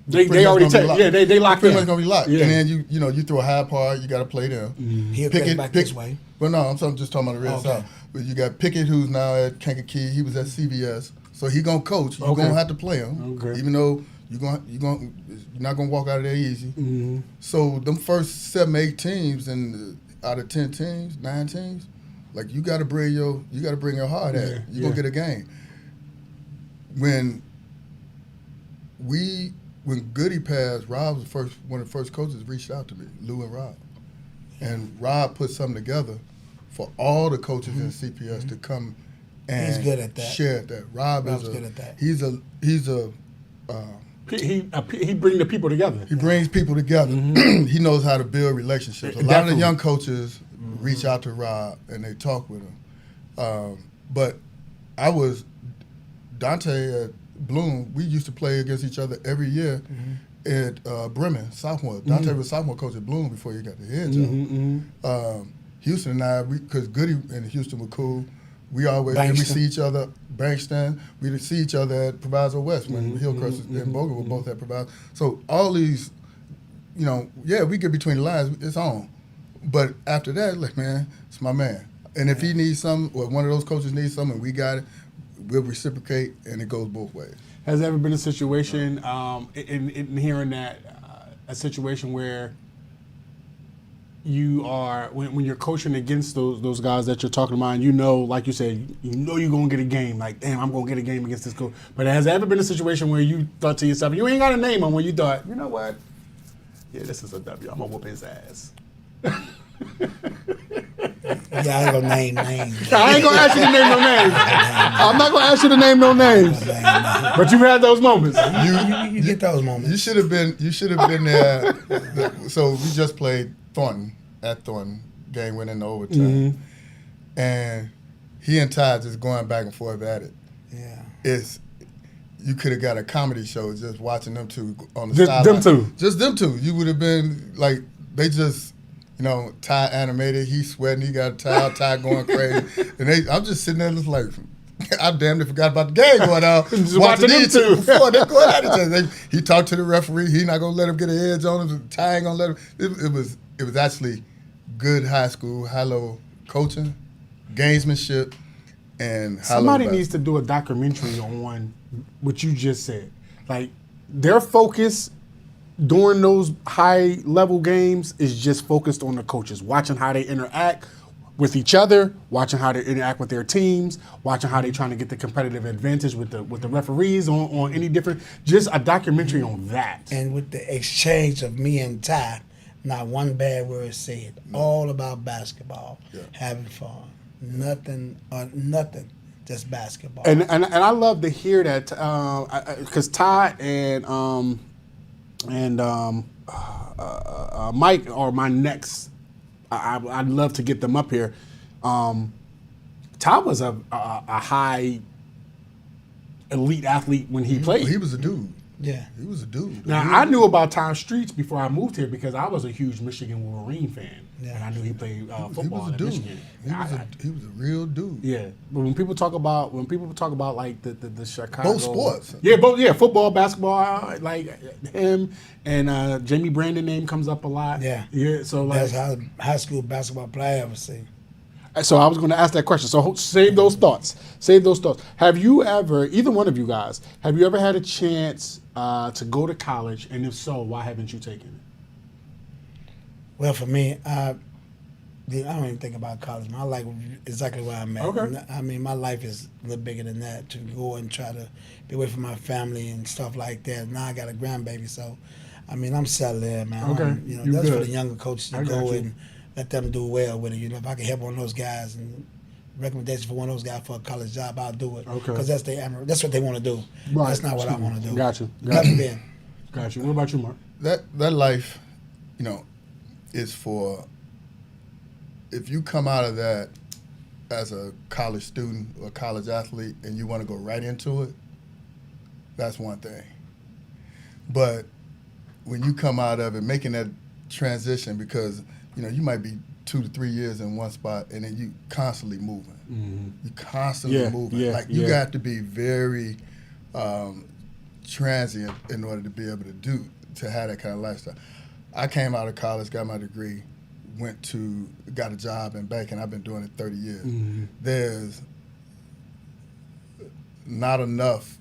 They already they locked in. Pretty much gonna be locked. Yeah. And then you throw a high part, you got to play them. He'll get back this way. But no, I'm just talking about the Red South. But you got Pickett, who's now at Kankakee. He was at CVS, so he gonna coach. You're gonna have to play him, even though you're not gonna walk out of there easy. So them first 7, 8 teams, and out of 10 teams, 9 teams, like you got to bring your heart at it. You're gonna get a game. When Goody passed, Rob was one of the first coaches reached out to me, Lou and Rob. And Rob put something together for all the coaches in CPS to come and he's good at that. Share that. Rob's good at that. He bring the people together. He brings people together. He knows how to build relationships. A lot of the young coaches reach out to Rob and they talk with him. But Dante at Bloom, we used to play against each other every year at Bremen, sophomore. Dante was sophomore coach at Bloom before he got the head job. Houston and I, because Goody and Houston were cool, we see each other, Bankston, we see each other at Proviso West when Hillcrest and Bogan were both at Proviso. So all these, we get between the lines, it's on. But after that, like, man, it's my man. And if he needs something, or one of those coaches needs something, we got it, we'll reciprocate, and it goes both ways. Has there ever been a situation in hearing that, a situation where you are when you're coaching against those guys that you're talking about, and you know, like you said, you know you're gonna get a game. Like, damn, I'm gonna get a game against this coach. But has there ever been a situation where you thought to yourself, you ain't got a name on, when you thought, you know what? Yeah, this is a W. I'm gonna whoop his ass. Yeah, I ain't gonna name names. I ain't gonna ask you to name no names. I'm not gonna ask you to name no names. But you've had those moments. You get those moments. You should have been there. So we just played Thornton at Thornton. Game went into overtime, and he and Ty just going back and forth at it. Yeah. You could have got a comedy show just watching them two on the Just sideline. them two. Just them two. You would have been like, they just, you know, Ty animated. He sweating. He got a towel. Ty going crazy. And I'm just sitting there just like, I damn near forgot about the game going on. Just watching them two. Before they're going at each other. He talked to the referee. He not gonna let him get an edge on him. Ty ain't gonna let him. It was actually good high school, high-low coaching, gamesmanship, and high-low Somebody basketball. needs to do a documentary on what you just said. Like, their focus during those high-level games is just focused on the coaches, watching how they interact with each other, watching how they interact with their teams, watching how they're trying to get the competitive advantage with the referees on any different, just a documentary on that. And with the exchange of me and Ty, not one bad word said. All about basketball, having fun. Nothing, just basketball. And I love to hear that because Ty and Mike are my next. I'd love to get them up here. Ty was a high elite athlete when he played. He was a dude. Yeah. He was a dude. Now, I knew about Tom Streets before I moved here because I was a huge Michigan Wolverine fan. Yeah. And I knew he played football he was a at dude. Michigan. He was a real dude. Yeah, but when people talk about like the Chicago, Both sports. Football, basketball, like him and Jamie Brandon name comes up a lot. Yeah. So like, Best high school basketball player I ever seen. so I was going to ask that question. So save those thoughts. Have you ever, either one of you guys, have you ever had a chance to go to college? And if so, why haven't you taken it? Well, for me, I don't even think about college. My life is exactly where I'm at. Okay. I mean, my life is a little bigger than that. To go and try to be away from my family and stuff like that. Now I got a grandbaby, so I mean, I'm settled there, man. Okay. That's good. for the younger coaches to I go got you. and let them do well with it. You know, if I can help one of those guys and recommendation for one of those guys for a college job, I'll do it. Okay. Because that's what they want to do. Right. That's not what I want to do. Got you. Never been. Got you. What about you, Mark? That life, you know, is for, if you come out of that as a college student or college athlete and you want to go right into it, that's one thing. But when you come out of it, making that transition, because, you know, you might be 2 to 3 years in one spot and then you constantly moving. Mm-hmm. You constantly moving. You got to be very transient in order to be able to have that kind of lifestyle. I came out of college, got my degree, got a job in banking. I've been doing it 30 years. Mm-hmm. There's not enough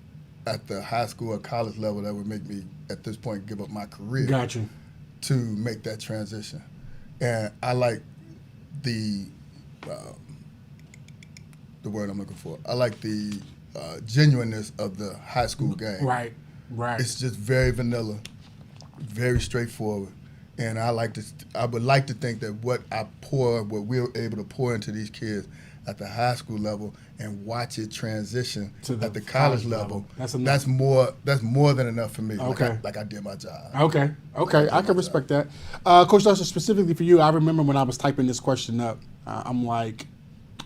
at the high school or college level that would make me, at this point, give up my career. Got you. To make that transition. And I like the word I'm looking for. I like the genuineness of the high school game. Right. It's just very vanilla, very straightforward. And I would like to think that what we're able to pour into these kids at the high school level and watch it transition at the college level. That's more than enough for me. Okay. Like I did my job. Okay. I can respect that. Coach Dustin, specifically for you, I remember when I was typing this question up, I'm like,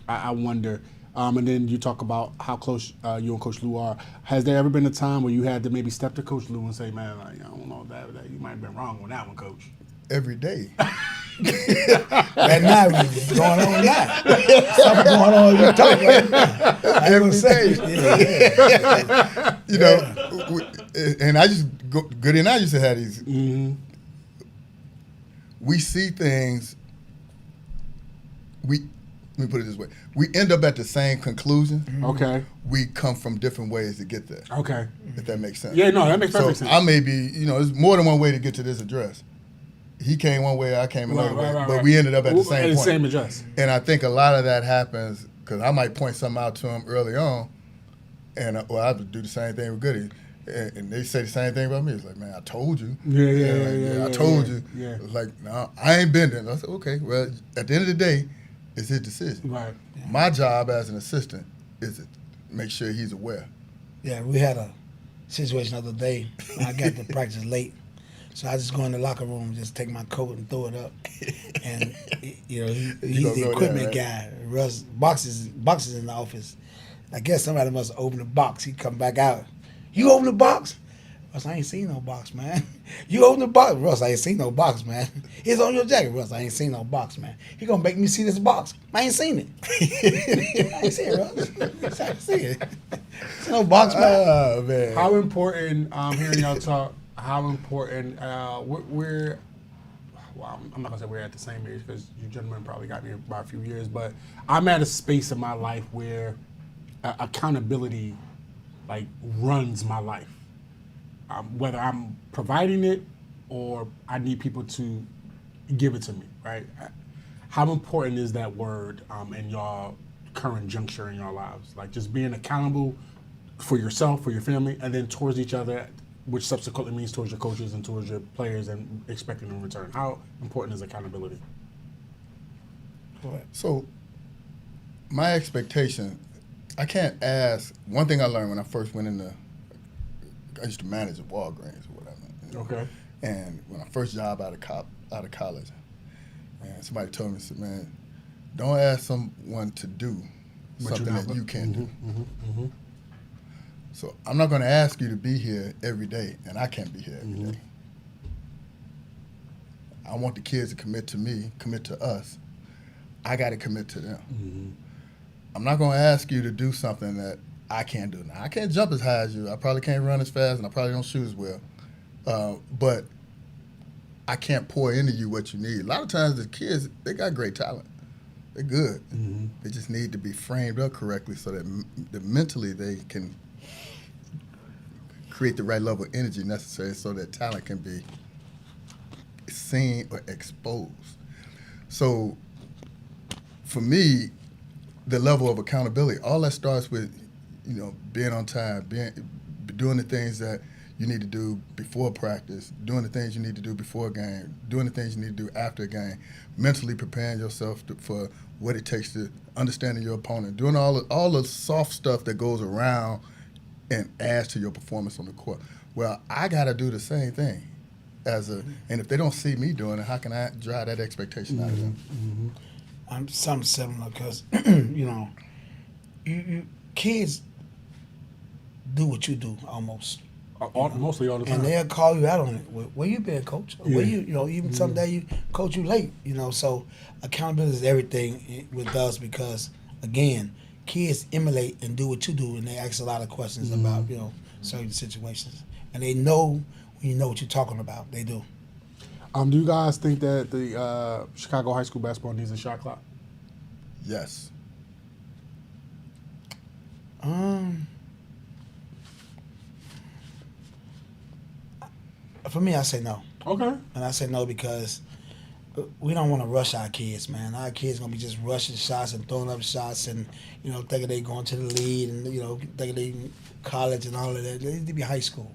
I wonder. And then you talk about how close you and Coach Lou are. Has there ever been a time where you had to maybe step to Coach Lou and say, man, like, I don't know, that you might have been wrong on that one, Coach? Every day. Right now, what's going on now? Something going on in your talk right now. Every day. You know, and I just, Goody and I used to have these. Mm-hmm. We see things, let me put it this way. We end up at the same conclusion. Okay. We come from different ways to get there. Okay. If that makes sense. Yeah, no, that makes perfect sense. I may be, there's more than one way to get to this address. he came one way, I came another way, but right. we ended up at the same At the point. same address. And I think a lot of that happens because I might point something out to him early on, and I would do the same thing with Goody. And they say the same thing about me. It's like, man, I told you. Yeah, I told you. Yeah. It's like, no, I ain't bending. I said, okay, well, at the end of the day, it's his decision. Right. My job as an assistant is to make sure he's aware. Yeah, we had a situation the other day. I got to practice late. So I just go in the locker room, just take my coat and throw it up. And, he's the equipment guy. Russ, boxes in the office. I guess somebody must have opened the box. He come back out. You open the box? Russ, I ain't seen no box, man. You open the box? Russ, I ain't seen no box, man. It's on your jacket. Russ, I ain't seen no box, man. He gonna make me see this box. I ain't seen it. I ain't seen it, Russ. I ain't seen it. It's no box, man. Oh, man. How important, hearing y'all talk, how important, we're well, I'm not gonna say we're at the same age because you gentlemen probably got me by a few years, but I'm at a space in my life where accountability runs my life. Whether I'm providing it or I need people to give it to me, right? How important is that word in y'all current juncture in your lives? Like just being accountable for yourself, for your family, and then towards each other, which subsequently means towards your coaches and towards your players and expecting in return. How important is accountability? So my expectation, I can't ask. One thing I learned when I first went into, I used to manage at Walgreens or whatever. Okay. And when I first job out of college, and somebody told me, said, man, don't ask someone to do something that you can't do. Mm-hmm. So I'm not going to ask you to be here every day, and I can't be here every day. I want the kids to commit to me, commit to us. I got to commit to them. Mm-hmm. I'm not going to ask you to do something that I can't do. Now, I can't jump as high as you. I probably can't run as fast, and I probably don't shoot as well. But I can't pour into you what you need. A lot of times the kids, they got great talent. They're good. Mm-hmm. They just need to be framed up correctly so that mentally they can create the right level of energy necessary so that talent can be seen or exposed. So for me, the level of accountability, all that starts with, being on time, doing the things that you need to do before practice, doing the things you need to do before a game, doing the things you need to do after a game, mentally preparing yourself for what it takes to understanding your opponent, doing all the soft stuff that goes around and adds to your performance on the court. Well, I got to do the same thing and if they don't see me doing it, how can I drive that expectation out of them? Mm-hmm. I'm something similar because, you kids do what you do almost. Mostly all the time. And they'll call you out on it. Where you been, coach? Or where you, even someday coach you late, so accountability is everything with us because, again, kids emulate and do what you do and they ask a lot of questions about, certain situations. And they know when you know what you're talking about. They do. Do you guys think that the Chicago high school basketball needs a shot clock? Yes. For me, I say no. Okay. And I say no because we don't want to rush our kids, man. Our kids going to be just rushing shots and throwing up shots and, thinking they going to the lead and, thinking they in college and all of that. They need to be high school.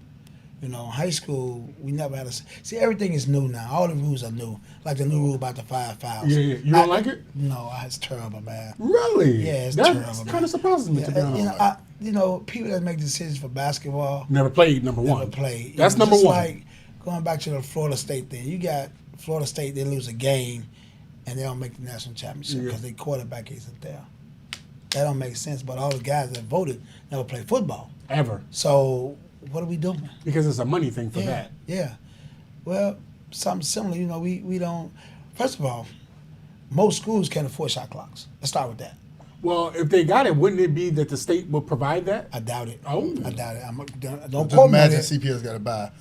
High school, we never had see, everything is new now. All the rules are new. Like the new rule about the 5 fouls. Yeah. You don't like it? No, it's terrible, man. Really? Yeah, it's terrible. That kind of surprises me, to be honest. People that make decisions for basketball never played, number one. Never played. That's number one. Like going back to the Florida State thing. You got Florida State, they lose a game, and they don't make the national championship because their quarterback isn't there. That don't make sense, but all the guys that voted never played football. Ever. So what are we doing? Because it's a money thing for that. Yeah. Well, something similar, we don't. First of all, most schools can't afford shot clocks. Let's start with that. Well, if they got it, wouldn't it be that the state will provide that? I doubt it. Oh. I doubt it. Don't Just quote me on imagine it. CPS got to buy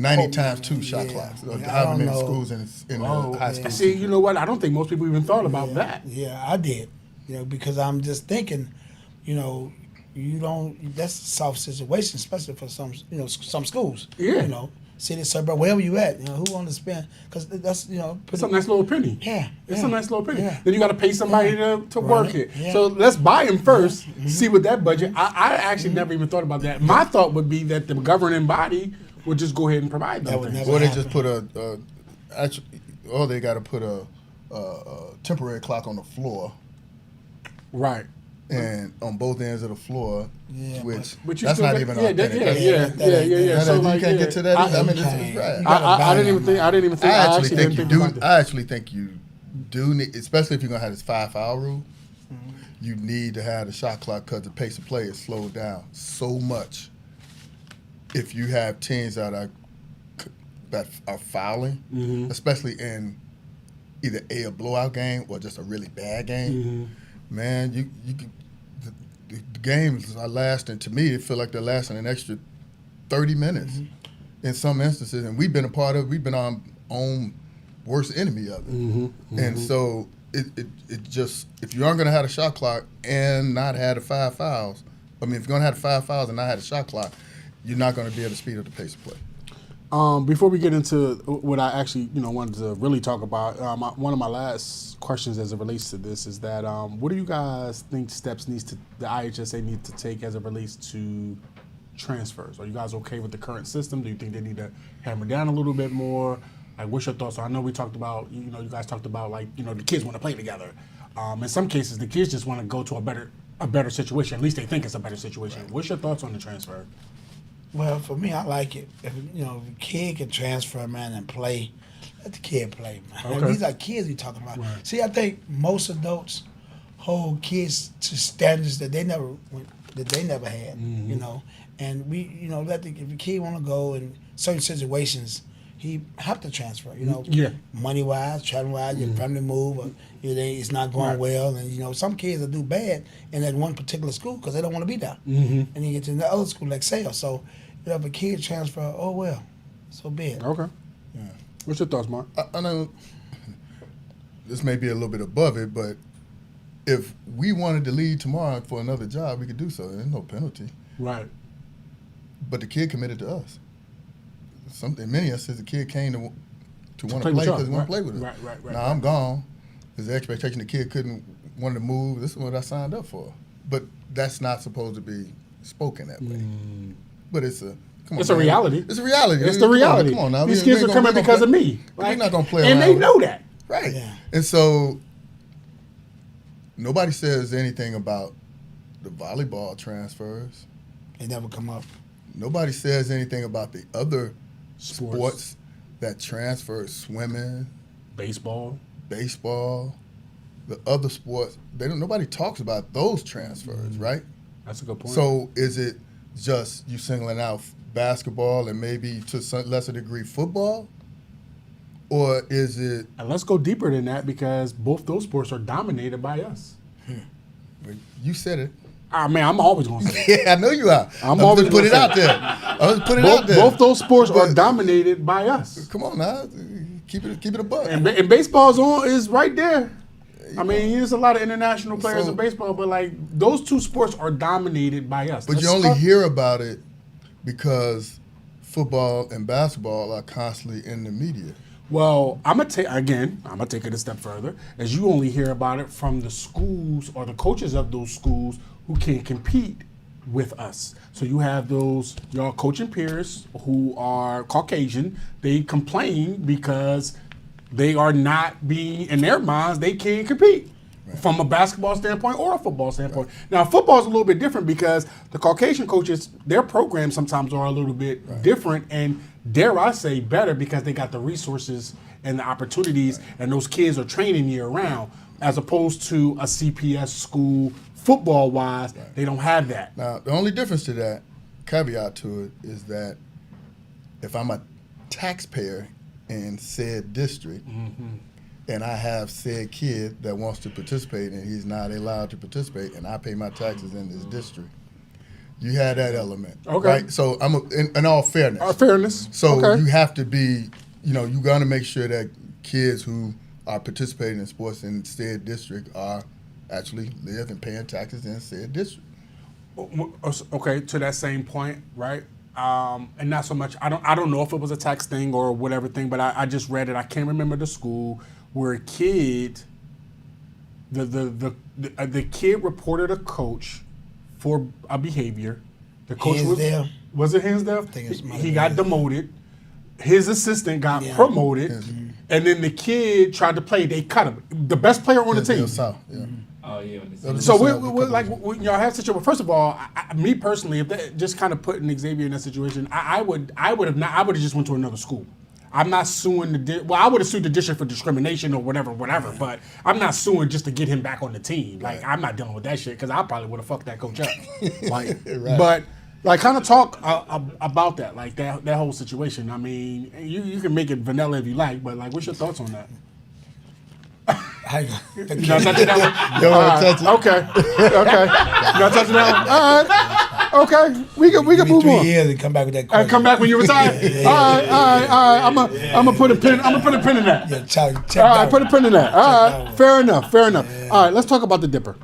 90 times 2 shot clocks. How many schools in the high school? See, you know what? I don't think most people even thought about that. Yeah, I did. Because I'm just thinking, you don't. That's a soft situation, especially for some schools. Yeah. city, suburb, wherever you at, who want to spend? Because that's it's a nice little penny. Yeah, it's a nice little penny. Yeah. Then you got to pay somebody to work it. Yeah. So let's buy him first. See what that budget. I actually never even thought about that. My thought would be that the governing body would just go ahead and provide them. Never or they happen. just put or they got to put a temporary clock on the floor. Right. And on both ends of the floor, which that's not even authentic. Yeah. So you can't get to that. I mean, it's right. I didn't even think. I actually think you do need, especially if you're gonna have this 5-foul rule. You need to have the shot clock because the pace of play is slowed down so much. If you have teams that are fouling, especially in either a blowout game or just a really bad game, man, you the games are lasting. To me, it feel like they're lasting an extra 30 minutes in some instances, and we've been our own worst enemy of it. And so it just, if you aren't going to have a shot clock and not have the 5 fouls, if you're going to have the 5 fouls and not have a shot clock, you're not going to be able to speed up the pace of play. Before we get into what I actually wanted to really talk about, one of my last questions as it relates to this is that what do you guys think steps the IHSA needs to take as it relates to transfers? Are you guys okay with the current system? Do you think they need to hammer down a little bit more? Like, what's your thoughts? So I know we talked about, you guys talked about the kids want to play together. In some cases, the kids just want to go to a better situation. At least they think it's a better situation. Right. What's your thoughts on the transfer? Well, for me, I like it. If a kid can transfer, man, and play, let the kid play, man. Okay. These are kids we talking about. Right. See, I think most adults hold kids to standards that they never had, And we, if the kid want to go in certain situations, he have to transfer, money wise, travel wise, your family move, or it's not going well, and some kids will do bad in that one particular school because they don't want to be there, and you get to the other school like sale. So, if a kid transfer, oh well, so be it. Okay. Yeah. What's your thoughts, Mark? I know this may be a little bit above it, but if we wanted to leave tomorrow for another job, we could do so. There's no penalty. Right. But the kid committed to us. Many of us, the kid came to want to play because he want to play with us. Right. Now I'm gone. There's the expectation the kid wanted to move. This is what I signed up for. But that's not supposed to be spoken that way. But it's a reality. It's a reality. It's the reality. Come on now. These kids are coming because of me. We're not going to play around. And they know that. Right. Yeah. And so nobody says anything about the volleyball transfers. They never come up. Nobody says anything about the other sports that transfer, swimming, baseball, the other sports. Nobody talks about those transfers, right? That's a good point. So is it just you singling out basketball and maybe to some lesser degree football? Or is it... And let's go deeper than that because both those sports are dominated by us. You said it. Man, I'm always going to say it. Yeah, I know you are. I'm always going to put it out there. Both those sports are dominated by us. Come on now. Keep it a buck. And baseball is right there. There's a lot of international players in baseball, but those two sports are dominated by us. But you only hear about it because football and basketball are constantly in the media. Well, I'm gonna take it a step further, as you only hear about it from the schools or the coaches of those schools who can't compete with us. So you have y'all coaching peers who are Caucasian. They complain because they are not being, in their minds, they can't compete from a basketball standpoint or a football standpoint. Now, football is a little bit different because the Caucasian coaches, their programs sometimes are a little bit different and, dare I say, better because they got the resources and the opportunities and those kids are training year-round as opposed to a CPS school football-wise. They don't have that. Now, the only difference to that, caveat to it, is that if I'm a taxpayer in said district, and I have said kid that wants to participate and he's not allowed to participate, and I pay my taxes in this district, you had that element. Okay. Right? So in all fairness. Fairness. So you have to be, you're going to make sure that kids who are participating in sports in said district are actually live and paying taxes in said district. Okay, to that same point, right? and not so much. I don't know if it was a text thing or whatever thing, but I just read it. I can't remember the school where a kid, the kid reported a coach for a behavior. The coach was it Hinsdale? He got demoted. His assistant got promoted, and then the kid tried to play. They cut him. The best player on the team. Oh yeah. So we're like, y'all have such a. First of all, me personally, if that just kind of putting Xavier in that situation, I would have just went to another school. I'm not suing I would have sued the district for discrimination or whatever. But I'm not suing just to get him back on the team. Like I'm not dealing with that shit because I probably would have fucked that coach up. Like, but like, kind of talk about that, like that whole situation. I mean, you can make it vanilla if you like, but like, what's your thoughts on that? You not touching that one? Okay. You not touching that one? All right. Okay. We can move 3 on. years and come back with that question. Come back when you retire? All right. I'm gonna put a pin in that. Yeah, check all right, put a pin in that. All right. Check Fair enough. Yeah. All right, let's talk about the Dipper.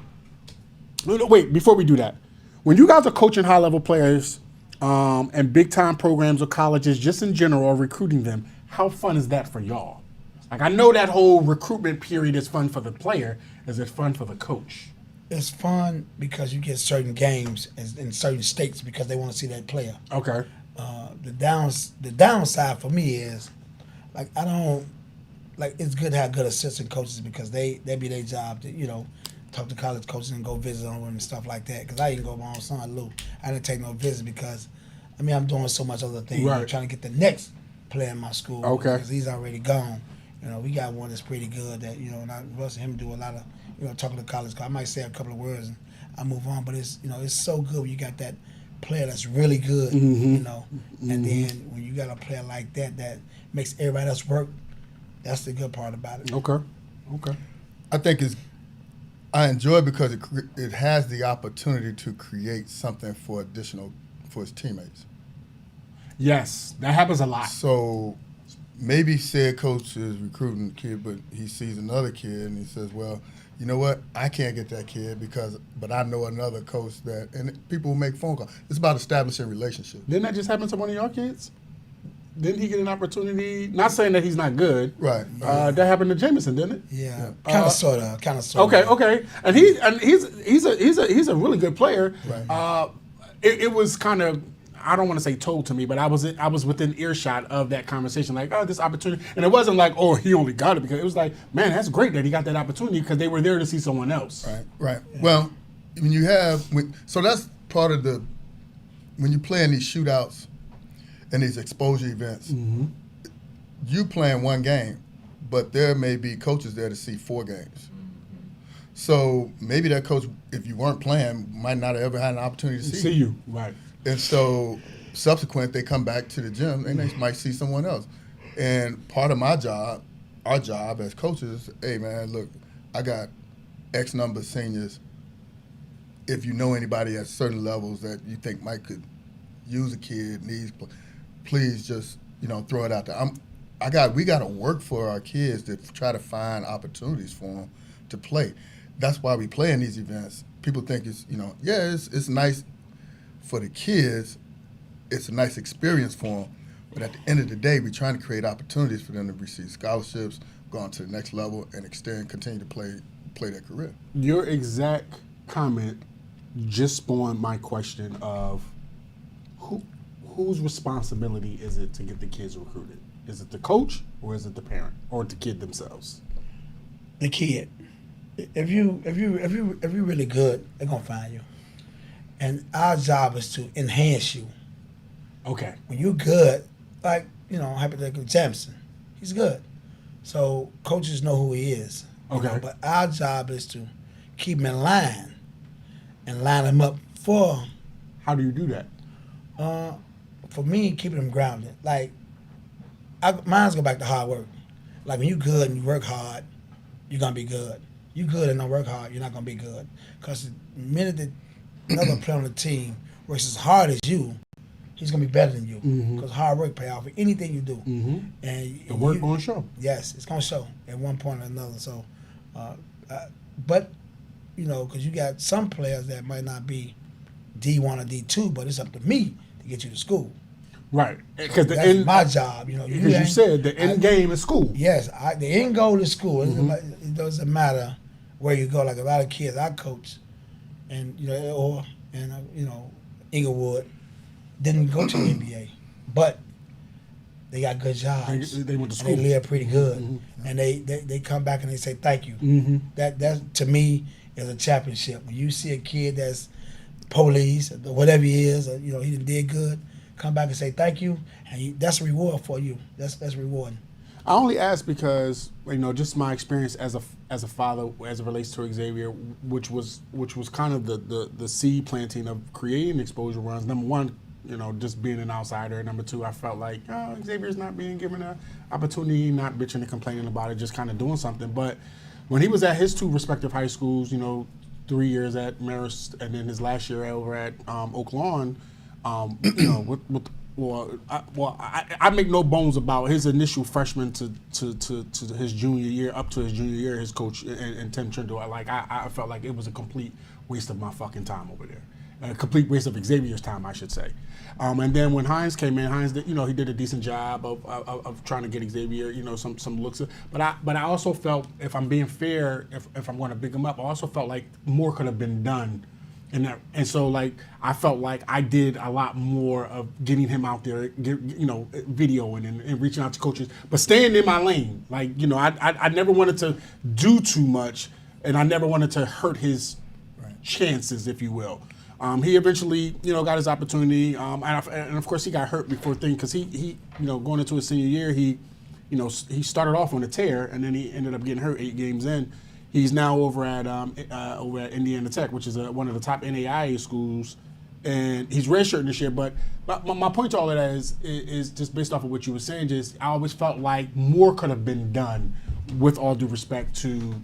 Wait, before we do that. When you guys are coaching high-level players and big-time programs or colleges, just in general, or recruiting them, how fun is that for y'all? Like, I know that whole recruitment period is fun for the player. Is it fun for the coach? It's fun because you get certain games in certain states because they want to see that player. Okay. The downside for me is, like, it's good to have good assistant coaches because they be their job to, talk to college coaches and go visit on them and stuff like that. Because I didn't go with my own son, Lou. I didn't take no visit because, I'm doing so much other things. Right. I'm trying to get the next player in my school. Okay. Because he's already gone. We got one that's pretty good that, and I trust him to do a lot of, talking to college. I might say a couple of words and I move on. But it's, it's so good when you got that player that's really good, and then when you got a player like that makes everybody else work, that's the good part about it. Okay. I think I enjoy it because it has the opportunity to create something for his teammates. Yes, that happens a lot. So maybe said coach is recruiting a kid, but he sees another kid and he says, well, you know what? I can't get that kid but I know another coach and people will make phone calls. It's about establishing relationships. Didn't that just happen to one of your kids? Didn't he get an opportunity? Not saying that he's not good. Right. That happened to Jameson, didn't it? Yeah. Kind of, sort of. Okay. And he's a really good player. Right. It was kind of, I don't want to say told to me, but I was within earshot of that conversation, like, oh, this opportunity. And it wasn't like, oh, he only got it because it was like, man, that's great that he got that opportunity because they were there to see someone else. Right. Yeah. Well, so that's part of when you play in these shootouts and these exposure events, you playing one game, but there may be coaches there to see 4 games. So maybe that coach, if you weren't playing, might not have ever had an opportunity to see you. Right. And so subsequent, they come back to the gym and they might see someone else. And part of our job as coaches, hey man, look, I got X number of seniors. If you know anybody at certain levels that you think could use a kid, please just throw it out there. We got to work for our kids to try to find opportunities for them to play. That's why we play in these events. People think it's nice for the kids. It's a nice experience for them. But at the end of the day, we're trying to create opportunities for them to receive scholarships, go on to the next level, and continue to play their career. Your exact comment just spawned my question of whose responsibility is it to get the kids recruited? Is it the coach or is it the parent or the kid themselves? The kid. If you really good, they're gonna find you. And our job is to enhance you. Okay. When you're good, like, hypothetically Jameson, he's good. So coaches know who he is. Okay. But our job is to keep him in line and line him up for. How do you do that? For me, keeping him grounded. Like, mine's go back to hard work. Like, when you're good and you work hard, you're going to be good. You good and don't work hard, you're not going to be good. Because the minute that another player on the team works as hard as you, he's going to be better than you. Because hard work pay off for anything you do. And the work going to show. Yes, it's going to show at one point or another. So, but, because you got some players that might not be D1 or D2, but it's up to me to to get you to school. Right, because That's my job. You know, because you said the end game is school. Yes, the end goal is school. It doesn't matter where you go. Like a lot of kids I coach, and Inglewood didn't go to the NBA, but they got good jobs. They went to school. And they live pretty good, and they come back and they say thank you. That to me is a championship. When you see a kid that's police, or whatever he is, or, he did good, come back and say thank you, and that's a reward for you. That's rewarding. I only ask because just my experience as a father as it relates to Xavier, which was kind of the seed planting of creating exposure runs. Number one, just being an outsider. Number two, I felt like Xavier's not being given an opportunity, not bitching and complaining about it, just kind of doing something. But when he was at his two respective high schools, 3 years at Marist and then his last year over at Oak Lawn, I make no bones about his initial freshman to his junior year, up to his junior year, his coach and Tim Trindle, I felt like it was a complete waste of my fucking time over there. A complete waste of Xavier's time, I should say. And then when Hines came in, Hines did, he did a decent job of trying to get Xavier, some looks. But I also felt, if I'm being fair, if I'm going to big him up, I also felt like more could have been done. And so I felt like I did a lot more of getting him out there, videoing and reaching out to coaches, but staying in my lane. I never wanted to do too much, and I never wanted to hurt his chances, if you will. He eventually, got his opportunity, and of course he got hurt before because he going into his senior year, he started off on a tear, and then he ended up getting hurt 8 games in. He's now over at Indiana Tech, which is one of the top NAIA schools, and he's redshirting this year. But my point to all of that is just based off of what you were saying. Just I always felt like more could have been done, with all due respect to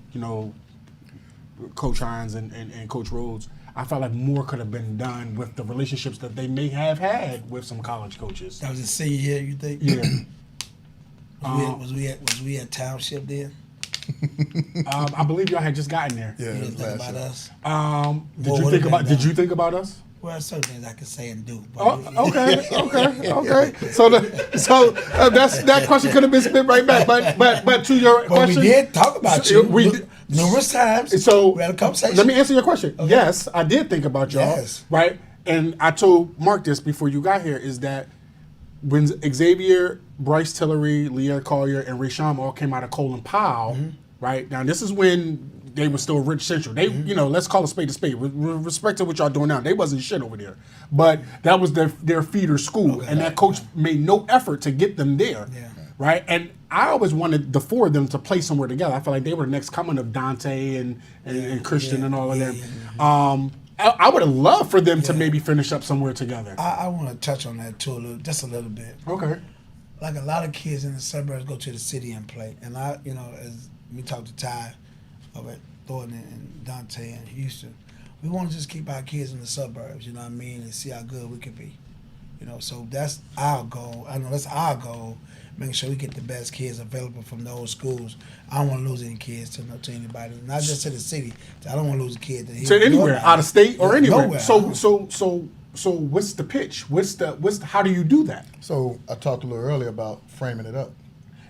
Coach Hines and Coach Rhodes. I felt like more could have been done with the relationships that they may have had with some college coaches. That was his senior year, you think? Yeah. Was we at Township then? I believe y'all had just gotten there. Yeah, you didn't think about us. Did you think about us? Well, there's certain things I can say and do. Okay. So that question could have been spit right back. But to your question, we did talk about you numerous times. So we had a conversation. Let me answer your question. Okay. Yes, I did think about y'all. Yes. Right, and I told Mark this before you got here, is that when Xavier, Bryce Tillery, Leah Collier, and Raysham all came out of Colin Powell, right? Now this is when they were still Rich Central. They, let's call a spade a spade. With respect to what y'all doing now, they wasn't shit over there. But that was their feeder school, and that coach made no effort to get them there, right? And I always wanted the four of them to play somewhere together. I felt like they were the next coming of Dante and Christian and all of them. I would have loved for them to maybe finish up somewhere together. I want to touch on that too, just a little bit. Okay. Like a lot of kids in the suburbs go to the city and play, and as we talked to Ty over at Thornton and Dante and Houston, we want to just keep our kids in the suburbs, and see how good we can be. So that's our goal. I know that's our goal, making sure we get the best kids available from those schools. I don't want to lose any kids to anybody, not just to the city. I don't want to lose a kid to anywhere, out of state or anywhere. Nowhere. So what's the pitch? How do you do that? So I talked a little earlier about framing it up.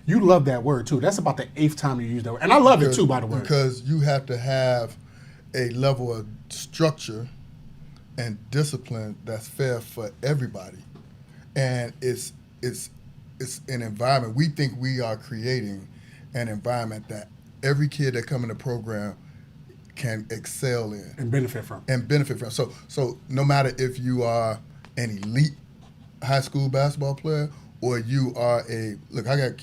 You love that word too. That's about the 8th time you use that word, and I love it too, by the way. Because you have to have a level of structure and discipline that's fair for everybody, and it's an environment. We think we are creating an environment that every kid that come in the program can excel in and benefit from. So no matter if you are an elite high school basketball player or you are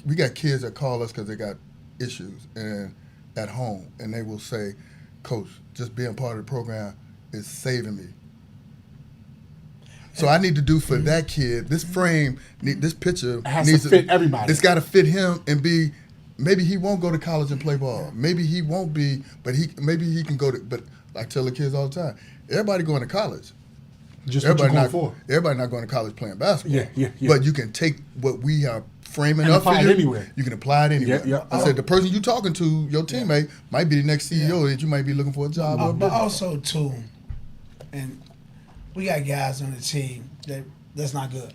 we got kids that call us because they got issues and at home, and they will say, "Coach, just being part of the program is saving me." So I need to do for that kid, this frame, this picture needs to fit everybody. It's got to fit him and be. Maybe he won't go to college and play ball. Maybe he won't be, but maybe he can go to. But I tell the kids all the time, everybody going to college. Just everybody what you're going for. Everybody not going to college playing basketball. Yeah. But you can take what we are framing and up apply for you. It anywhere. You can apply it anywhere. Yeah. I said the person you talking to, your teammate, might be the next CEO that you might be looking for a job. But also too, and we got guys on the team that that's not good.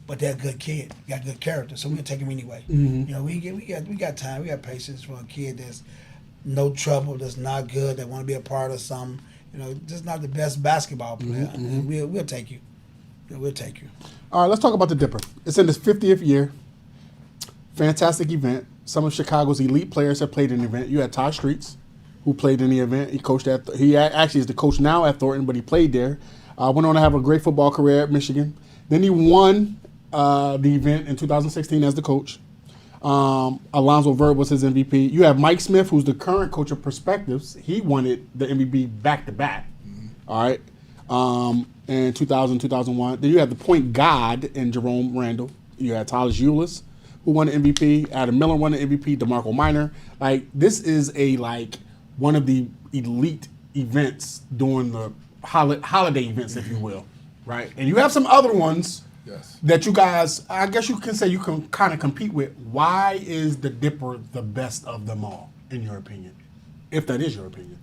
But they're a good kid, got good character, so we'll take him anyway. Mm-hmm. You know, we got time, we got patience for a kid that's no trouble, that's not good, that want to be a part of something. You know, just not the best basketball player. And we'll take you. We'll take you. All right, let's talk about the Dipper. It's in its 50th year. Fantastic event. Some of Chicago's elite players have played in the event. You had Todd Streets, who played in the event. He coached at. He actually is the coach now at Thornton, but he played there. Went on to have a great football career at Michigan. Then he won the event in 2016 as the coach. Alonzo Vert was his MVP. You have Mike Smith, who's the current coach of Perspectives. He won it, the MVP back-to-back. All right. In 2000, 2001. Then you have the point guard in Jerome Randall. You had Tyler Eulis, who won the MVP. Adam Miller won the MVP. DeMarco Minor. Like, this is one of the elite events during the holiday events, if you will, right? And you have some other ones that you guys, I guess you can say you can kind of compete with. Why is the Dipper the best of them all, in your opinion? If that is your opinion.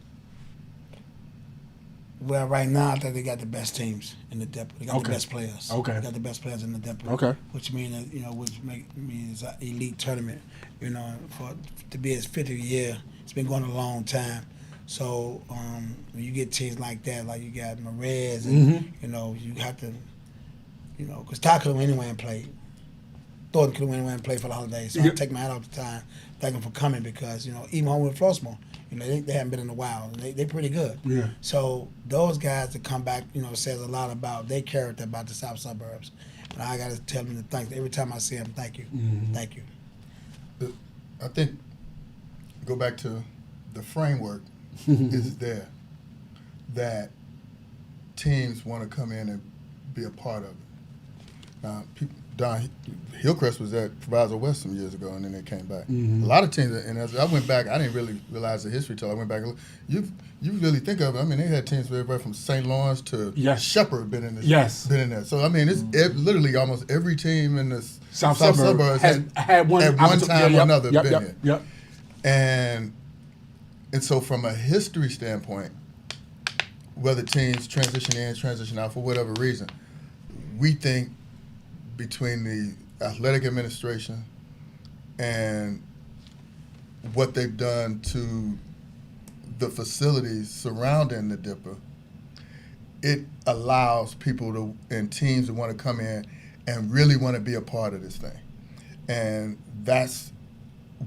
Well, right now, I think they got the best teams in the Dipper. They got Okay. the best players. Okay. They got the best players in the Dipper. Okay. Which means, which means an elite tournament. You know, to be its 50th year, it's been going a long time. So when you get teams like that, like you got Merez, and you have to, because Ty could have went anywhere and played. Thornton could have went anywhere and played for the holidays. So I take my hat off the time, thank them for coming because even home with Rushmore, they haven't been in a while. They're pretty good. Yeah. So those guys to come back, says a lot about their character about the South Suburbs. And I got to tell them to thank them. Every time I see them, thank you. Thank you. I think, go back to the framework is there that teams want to come in and be a part of it. Now, Don Hillcrest was at Proviso West some years ago, and then they came back. A lot of teams, and as I went back, I didn't really realize the history till I went back. You really think of it. I mean, they had teams everybody from St. Lawrence to Shepherd been in this. Yes. Been in there. So I mean, it's literally almost every team in the South Suburbs had one at one time or another been here. Yep. And so from a history standpoint, whether teams transition in, transition out for whatever reason, we think between the athletic administration and what they've done to the facilities surrounding the Dipper, it allows people and teams to want to come in and really want to be a part of this thing. And that's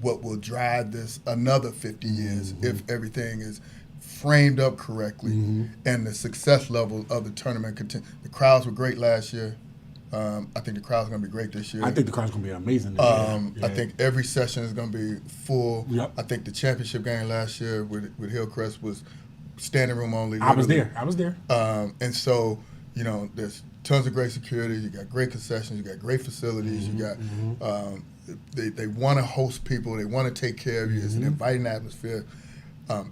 what will drive this another 50 years if everything is framed up correctly and the success level of the tournament continues. The crowds were great last year. I think the crowd's going to be great this year. I think the crowd's going to be amazing. I think every session is going to be full. Yep. I think the championship game last year with Hillcrest was standing room only. I was there. And so, there's tons of great security. You got great concessions. You got great facilities. You got they want to host people. They want to take care of you. It's an inviting atmosphere.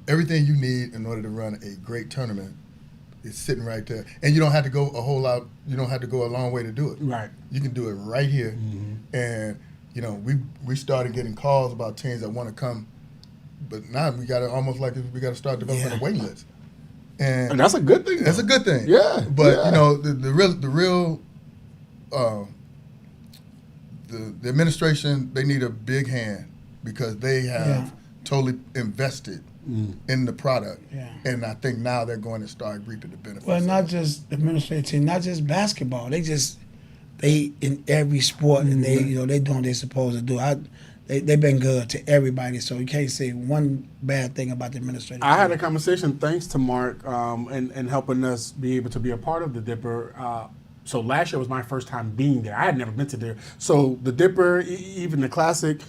Everything you need in order to run a great tournament is sitting right there. And you don't have to go a whole lot. You don't have to go a long way to do it. Right. You can do it right here. And we started getting calls about teams that want to come, but now we got to almost like we got to start developing a waiting list. And that's a good thing. That's a good thing. Yeah. But the real the administration, they need a big hand because they have totally invested in the product. Yeah. And I think now they're going to start reaping the benefits. Well, not just the administrative team, not just basketball. They in every sport and they they doing what they're supposed to do. They've been good to everybody, so you can't say one bad thing about the administrative team. I had a conversation thanks to Mark and helping us be able to be a part of the Dipper. So last year was my first time being there. I had never been to there. So the Dipper, even the Classic,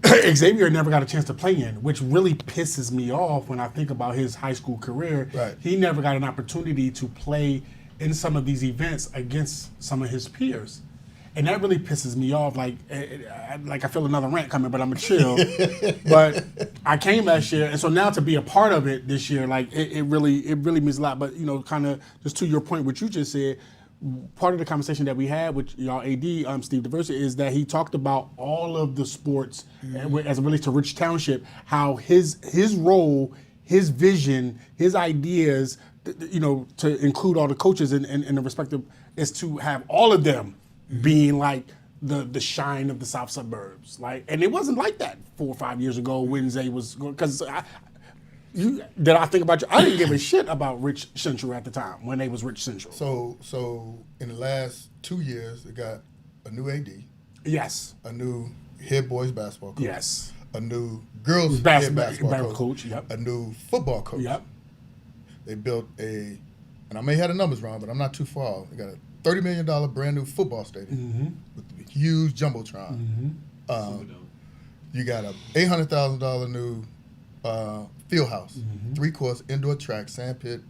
Xavier never got a chance to play in, which really pisses me off when I think about his high school career. Right. He never got an opportunity to play in some of these events against some of his peers. And that really pisses me off. Like I feel another rant coming, but I'm going to chill. But I came last year, and so now to be a part of it this year, like it really means a lot. But, kind of just to your point, what you just said, part of the conversation that we had with y'all AD, Steve Diversity, is that he talked about all of the sports as it relates to Rich Township, how his role, his vision, his ideas to include all the coaches in the respective, is to have all of them being like the shine of the South Suburbs. Like, and it wasn't like that 4 or 5 years ago when Zay was, because did I think about you? I didn't give a shit about Rich Central at the time when they was Rich Central. So in the last 2 years, they got a new AD. Yes. A new head boys basketball coach. Yes. A new girls head basketball coach. Yep. A new football coach. Yep. They built and I may have the numbers wrong, but I'm not too far off. They got a $30 million brand new football stadium with a huge jumbotron. You got a $800,000 new field house, 3 courts, indoor track, sand pit,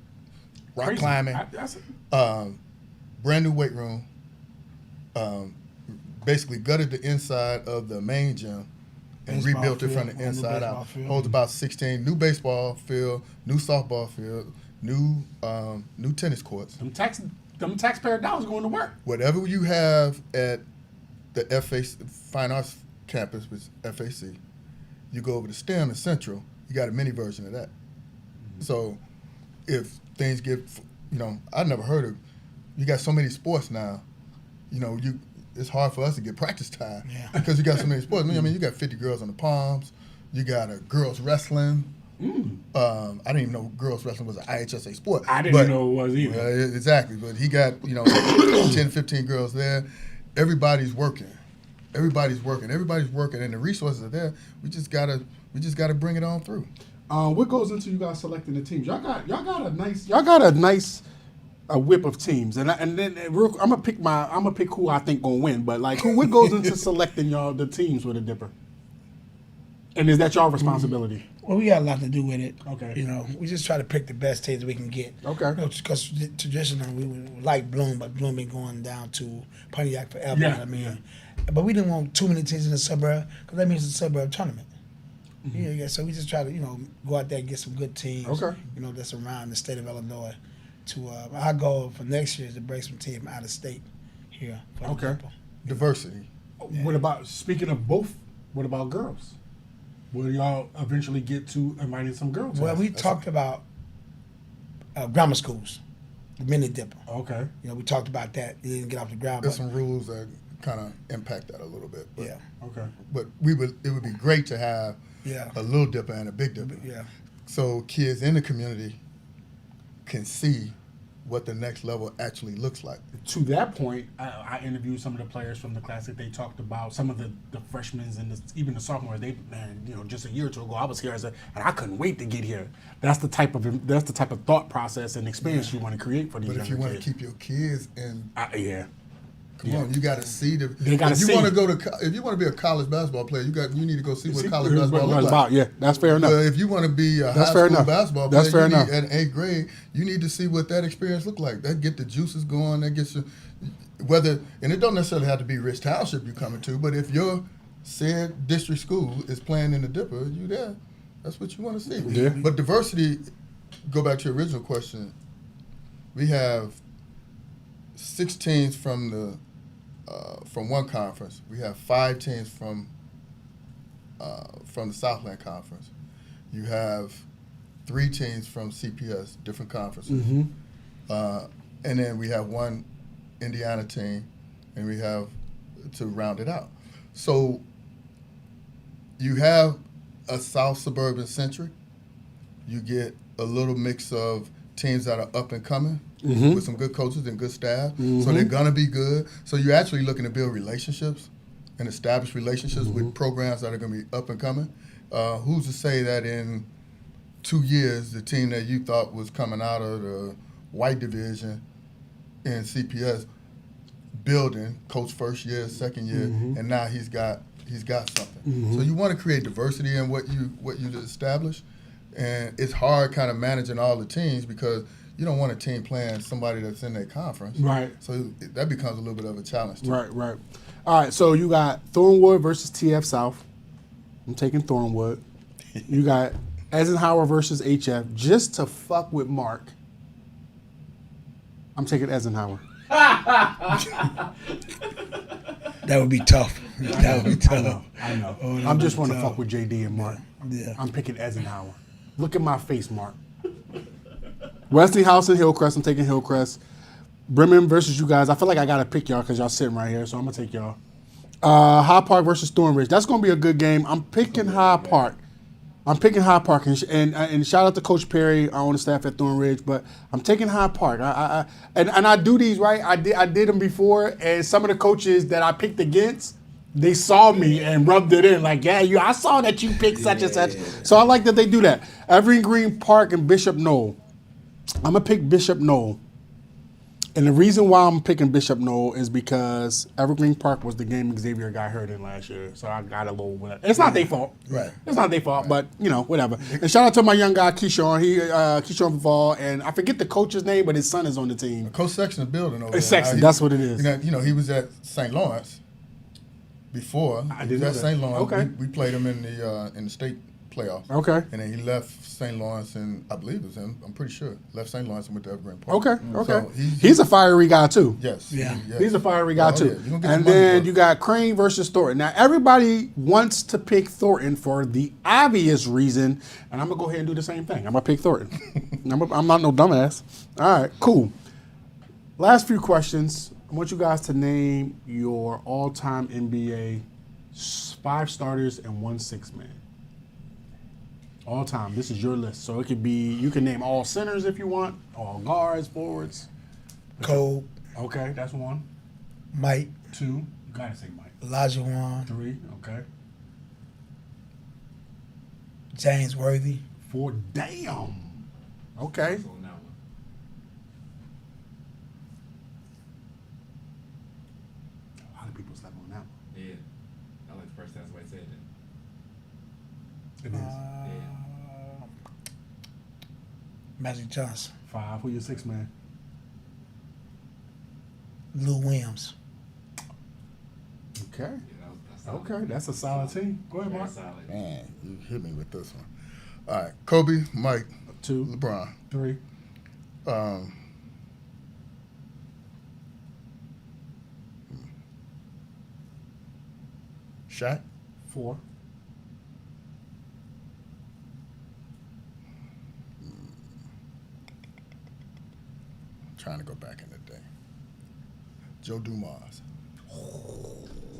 rock Crazy. climbing, brand new weight room. Basically gutted the inside of the main gym and Baseball rebuilt it field, from the inside out. field. Holds about 16 new baseball field, new softball field, new tennis courts. Them taxpayer dollars going to work. Whatever you have at the FAC Fine Arts campus, which is FAC, you go over to STEM and Central, you got a mini version of that. So if things get, I never heard of, you got so many sports now, it's hard for us to get practice time because you got so many sports. I mean, you got 50 girls on the Palms. You got a girls wrestling. I didn't even know girls wrestling was an IHSA sport. I didn't know it was either. Exactly, but he got 10, 15 girls there. Everybody's working, and the resources are there. We just gotta bring it on through. What goes into you guys selecting the teams? Y'all got a nice whip of teams, and then I'm gonna pick who I think gonna win. But like, what goes into selecting the teams with a Dipper? And is that y'all responsibility? Well, we got a lot to do with it. Okay. We just try to pick the best teams we can get. Okay. Because traditionally we like Bloom, but Bloom been going down to Pontiac forever. Yeah. But we didn't want too many teams in the suburb because that means it's a suburb tournament. So we just try to go out there and get some good teams. Okay. That's around the state of Illinois. Our goal for next year is to bring some teams out of state here. For the people. Diversity. What about, speaking of both? What about girls? Will y'all eventually get to inviting some girls? Well, we talked about grammar schools, the mini Dipper. Okay. We talked about that. It didn't get off the ground. There's some rules that kind of impact that a little bit. But, Okay. But it would be great to have a little Dipper and a big Dipper. Yeah. So kids in the community can see what the next level actually looks like. To that point, I interviewed some of the players from the class that they talked about. Some of the freshmen and even the sophomores. Just a year or two ago, I was here and I couldn't wait to get here. That's the type of thought process and experience you want to create for these. But if you want to keep your kids in, come on, you got to see the. If you want to be a college basketball player, you need to go see what college basketball looks like. Yeah, that's fair enough. If you want to be a high school basketball player, at 8th grade, you need to see what that experience look like. That get the juices going. That gets you and it don't necessarily have to be Rich Township you're coming to, but if your said district school is playing in the Dipper, you there. That's what you want to see. Yeah. But diversity, go back to your original question. We have 6 teams from one conference. We have 5 teams from the Southland Conference. You have 3 teams from CPS, different conferences. And then we have 1 Indiana team, and we have to round it out. So you have a South Suburban centric. You get a little mix of teams that are up and coming with some good coaches and good staff. So they're going to be good. So you're actually looking to build relationships and establish relationships with programs that are going to be up and coming. Who's to say that in 2 years, the team that you thought was coming out of the white division in CPS building, coach first year, second year, and now he's got something. So you want to create diversity in what you establish, and it's hard kind of managing all the teams because you don't want a team playing somebody that's in their conference. Right. So that becomes a little bit of a challenge too. Right. All right, so you got Thornwood versus TF South. I'm taking Thornwood. You got Eisenhower versus HF. Just to fuck with Mark, I'm taking Eisenhower. That would be tough. That would be tough. I know. I just want to fuck with JD and Mark. Yeah. I'm picking Eisenhower. Look at my face, Mark. Westinghouse and Hillcrest. I'm taking Hillcrest. Bremen versus you guys. I feel like I gotta pick y'all because y'all sitting right here, so I'm gonna take y'all. Hyde Park versus Thornridge. That's gonna be a good game. I'm picking Hyde Park. And shout out to Coach Perry on the staff at Thornridge, but I'm taking Hyde Park. And I do these right. I did them before, and some of the coaches that I picked against, they saw me and rubbed it in like, yeah, I saw that you picked such and such. So I like that they do that. Evergreen Green Park and Bishop Knoll. I'm gonna pick Bishop Knoll. And the reason why I'm picking Bishop Knoll is because Evergreen Park was the game Xavier got hurt in last year. So I got a little bit. It's not their fault. Right. It's not their fault, but, whatever. And shout out to my young guy, Keyshawn. Keyshawn Favall. And I forget the coach's name, but his son is on the team. Coach Sexton's building over there. Sexton, that's what it is. He was at St. Lawrence before. I He didn't was know at that. St. Lawrence. Okay. We played him in the state playoffs. Okay. And then he left St. Lawrence, and I believe it was him. I'm pretty sure. Left St. Lawrence and went to Evergreen Park. Okay. So he's a fiery guy, too. Yes. Yeah. Yes. He's a fiery guy, too. Yeah. You're gonna get And some money then for it. you got Crane versus Thornton. Now, everybody wants to pick Thornton for the obvious reason, and I'm going to go ahead and do the same thing. I'm going to pick Thornton. I'm not no dumbass. All right, cool. Last few questions. I want you guys to name your all-time NBA 5 starters and 1 6-man. All time. This is your list. So it could be, you can name all centers if you want, all guards, forwards. Cole, Okay, that's 1. Mike, 2, you gotta say Mike. Elijah Wan, 3, okay. James Worthy, 4, damn. Okay. So on that one. A lot of people slept on that one. Yeah. I like the first time somebody said that. It is. Magic Johnson, 5, who your 6-man? Lou Williams. Okay. Yeah, that's solid. Okay, that's a solid team. Go ahead, Very Mark. solid. Man, you hit me with this one. All right. Kobe, Mike, 2, LeBron. 3, Shaq, 4, trying to go back in the day. Joe Dumars.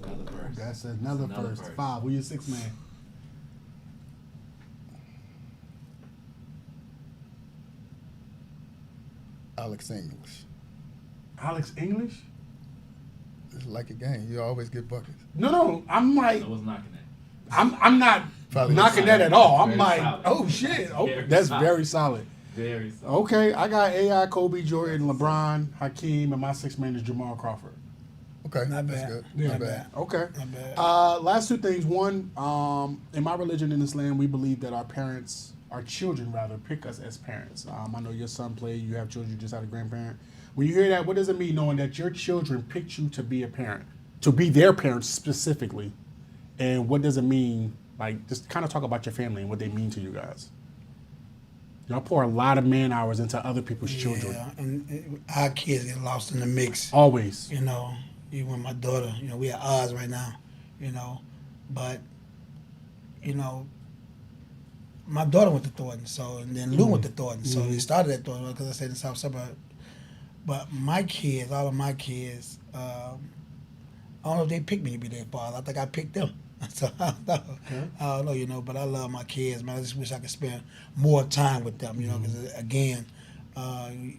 Another first. that's another first. 5, who your 6-man? Alex English. Alex English? It's like a game. You always get buckets. No, I'm like, I was knocking that. I'm not Probably knocking that at all. I'm Very like, solid. oh shit, oh, Very that's solid. very solid. Very solid. Okay, I got AI, Kobe, Jordan, LeBron, Hakeem, and my 6-man is Jamal Crawford. Okay, Not that's bad. good. Yeah. Not bad. Okay. Not bad. Last 2 things. One, in my religion in this land, we believe that our children rather, pick us as parents. I know your son played, you have children, you just had a grandparent. When you hear that, what does it mean knowing that your children picked you to be a parent, to be their parents specifically? And what does it mean, like, just kind of talk about your family and what they mean to you guys. Y'all pour a lot of man hours into other people's children. Yeah, and our kids get lost in the mix. Always. Even with my daughter, we at odds right now, but, my daughter went to Thornton, and then Lou went to Thornton, so he started at Thornton because I stayed in the South Suburb. But my kids, all of my kids, I don't know if they picked me to be their father. I think I picked them. So I don't know, but I love my kids, man. I just wish I could spend more time with them, because again,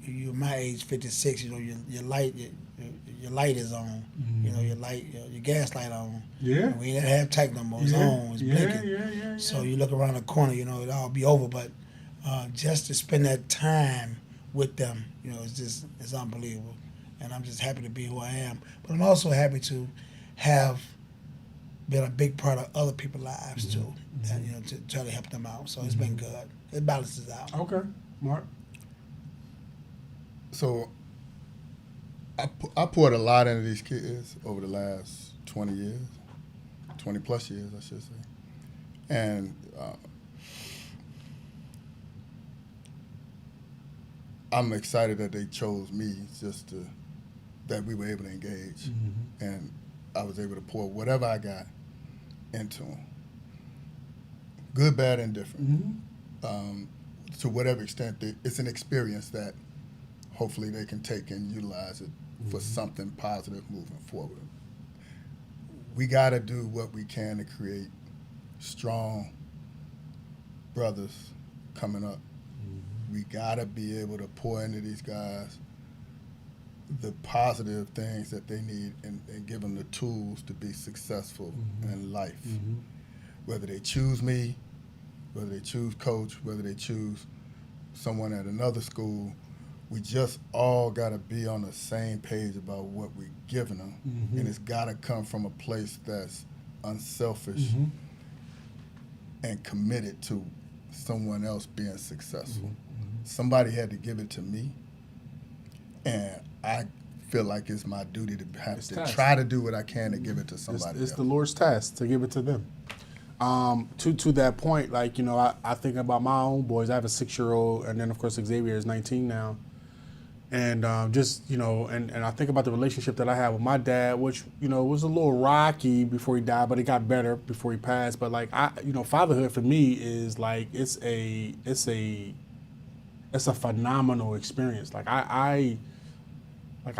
you're my age, 56. Your light is on. Your light, your gas light on. Yeah. We ain't have tech no more. It's on. It's blinking. Yeah. So you look around the corner, it all be over. But just to spend that time with them, it's unbelievable. And I'm just happy to be who I am. But I'm also happy to have been a big part of other people's lives too, and to try to help them out. So it's been good. It balances out. Okay, Mark. So I poured a lot into these kids over the last 20 years, 20 plus years, I should say. And I'm excited that they chose me that we were able to engage. And I was able to pour whatever I got into them. Good, bad, and different. to whatever extent it's an experience that hopefully they can take and utilize it for something positive moving forward. We got to do what we can to create strong brothers coming up. We got to be able to pour into these guys the positive things that they need and give them the tools to be successful in life. Whether they choose me, whether they choose coach, whether they choose someone at another school, we just all got to be on the same page about what we're giving them. And it's got to come from a place that's unselfish and committed to someone else being successful. Somebody had to give it to me, and I feel like it's my duty to have to try to do what I can to give it to somebody It's else. the Lord's task to give it to them. To that point, like, you know, I think about my own boys. I have a 6-year-old, and then, of course, Xavier is 19 now. And just, you know, and I think about the relationship that I had with my dad, which, you know, was a little rocky before he died, but it got better before he passed. But, like, you know, fatherhood for me is, like, it's a phenomenal experience. Like, I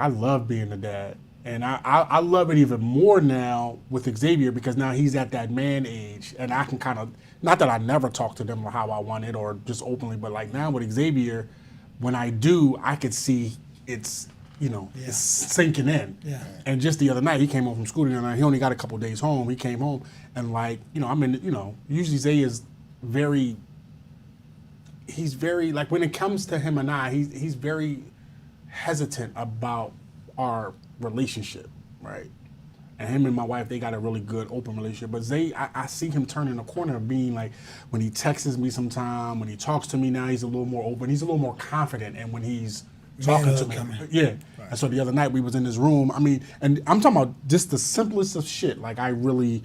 love being a dad. And I love it even more now with Xavier because now he's at that man age, and I can kind of, not that I never talk to them how I want it or just openly, but like now with Xavier, when I do, I could see it's, you know, it's sinking in. Yeah. And just the other night, he came home from school, and he only got a couple days home. He came home, and like, you know, usually Zay is he's very, like when it comes to him and I, he's very hesitant about our relationship, right? And him and my wife, they got a really good open relationship. But Zay, I see him turning the corner of being like, when he texts me sometime, when he talks to me now, he's a little more open. He's a little more confident. And when he's talking to me, yeah. Right. And so the other night we was in his room. I mean, and I'm talking about just the simplest of shit. Like I really,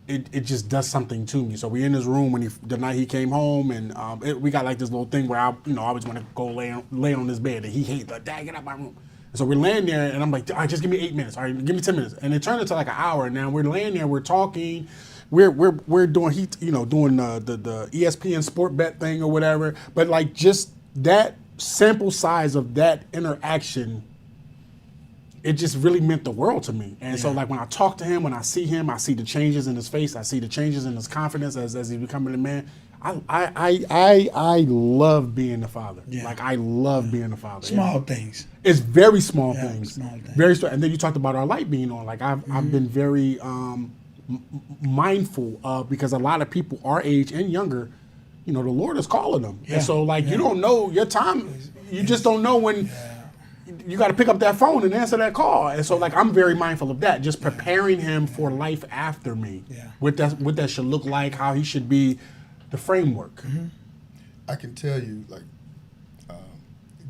it just does something to me. So we in his room when the night he came home, and we got like this little thing where I always want to go lay on his bed, and he hates like, Dad, get out my room. So we're laying there, and I'm like, all right, just give me 8 minutes. All right, give me 10 minutes. And it turned into like an hour. And now we're laying there, we're talking, we're doing doing the ESPN sport bet thing or whatever. But like just that sample size of that interaction, it just really meant the world to me. And so like when I talk to him, when I see him, I see the changes in his face, I see the changes in his confidence as he's becoming a man. I love being a father. Yeah. Like I love being a father. Small things. It's very small things. Small things. Very small. And then you talked about our light being on. Like I've been very mindful of, because a lot of people our age and younger, you know, the Lord is calling them. Yeah. And so like you don't know your time. You just don't know when you got to pick up that phone and answer that call. And so like I'm very mindful of that. Just preparing him for life after me. Yeah. What that should look like, how he should be. The framework. I can tell you, like,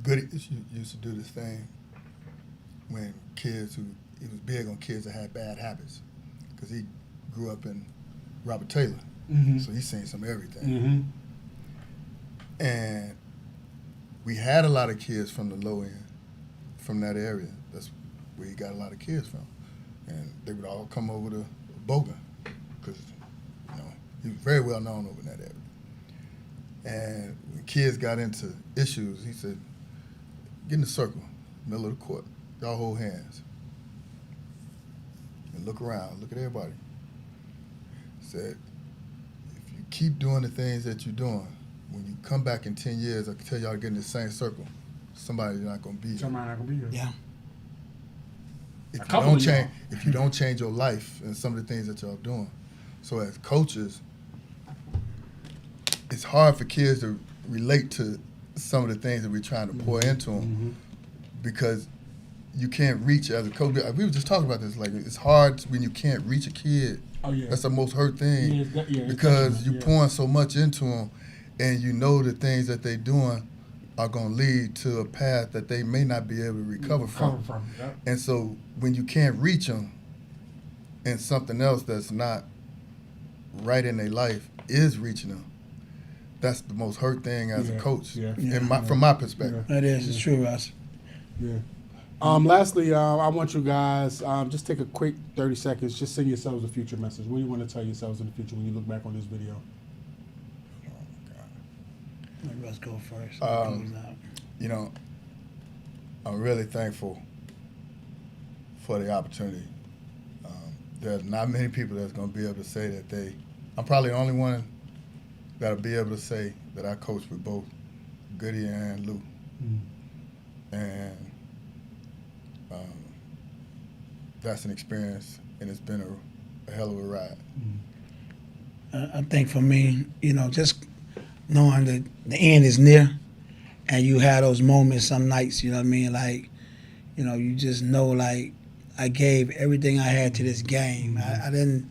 Goody used to do this thing when he was big on kids that had bad habits, because he grew up in Robert Taylor, so he's seen some everything. And we had a lot of kids from the low end, from that area. That's where he got a lot of kids from. And they would all come over to Bogan, because he was very well known over in that area. And when kids got into issues, he said, get in the circle, middle of the court. Y'all hold hands. And look around, look at everybody. He said, if you keep doing the things that you're doing, when you come back in 10 years, I can tell y'all to get in the same circle. Somebody's not going to be here. Somebody's not going to be here. Yeah. If you don't change your life and some of the things that y'all doing. So as coaches, it's hard for kids to relate to some of the things that we're trying to pour into them, because you can't reach as a coach. We were just talking about this. Like, it's hard when you can't reach a kid. Oh, yeah. That's the most hurt thing, because you're pouring so much into them, and you know the things that they're doing are going to lead to a path that they may not be able to recover from. Yeah. And so when you can't reach them, and something else that's not right in their life is reaching them, that's the most hurt thing as a coach, from my perspective. That is, it's true, Russ. Yeah. Lastly, I want you guys just take a quick 30 seconds. Just send yourselves a future message. What do you want to tell yourselves in the future when you look back on this video? Oh my God. Let Russ go first. You know, I'm really thankful for the opportunity. There's not many people that's going to be able to say that I'm probably the only one that'll be able to say that I coached with both Goody and Lou. And that's an experience, and it's been a hell of a ride. I think for me, you know, just knowing that the end is near, and you have those moments some nights, you know what I mean? Like, you know, you just know, like, I gave everything I had to this game. I didn't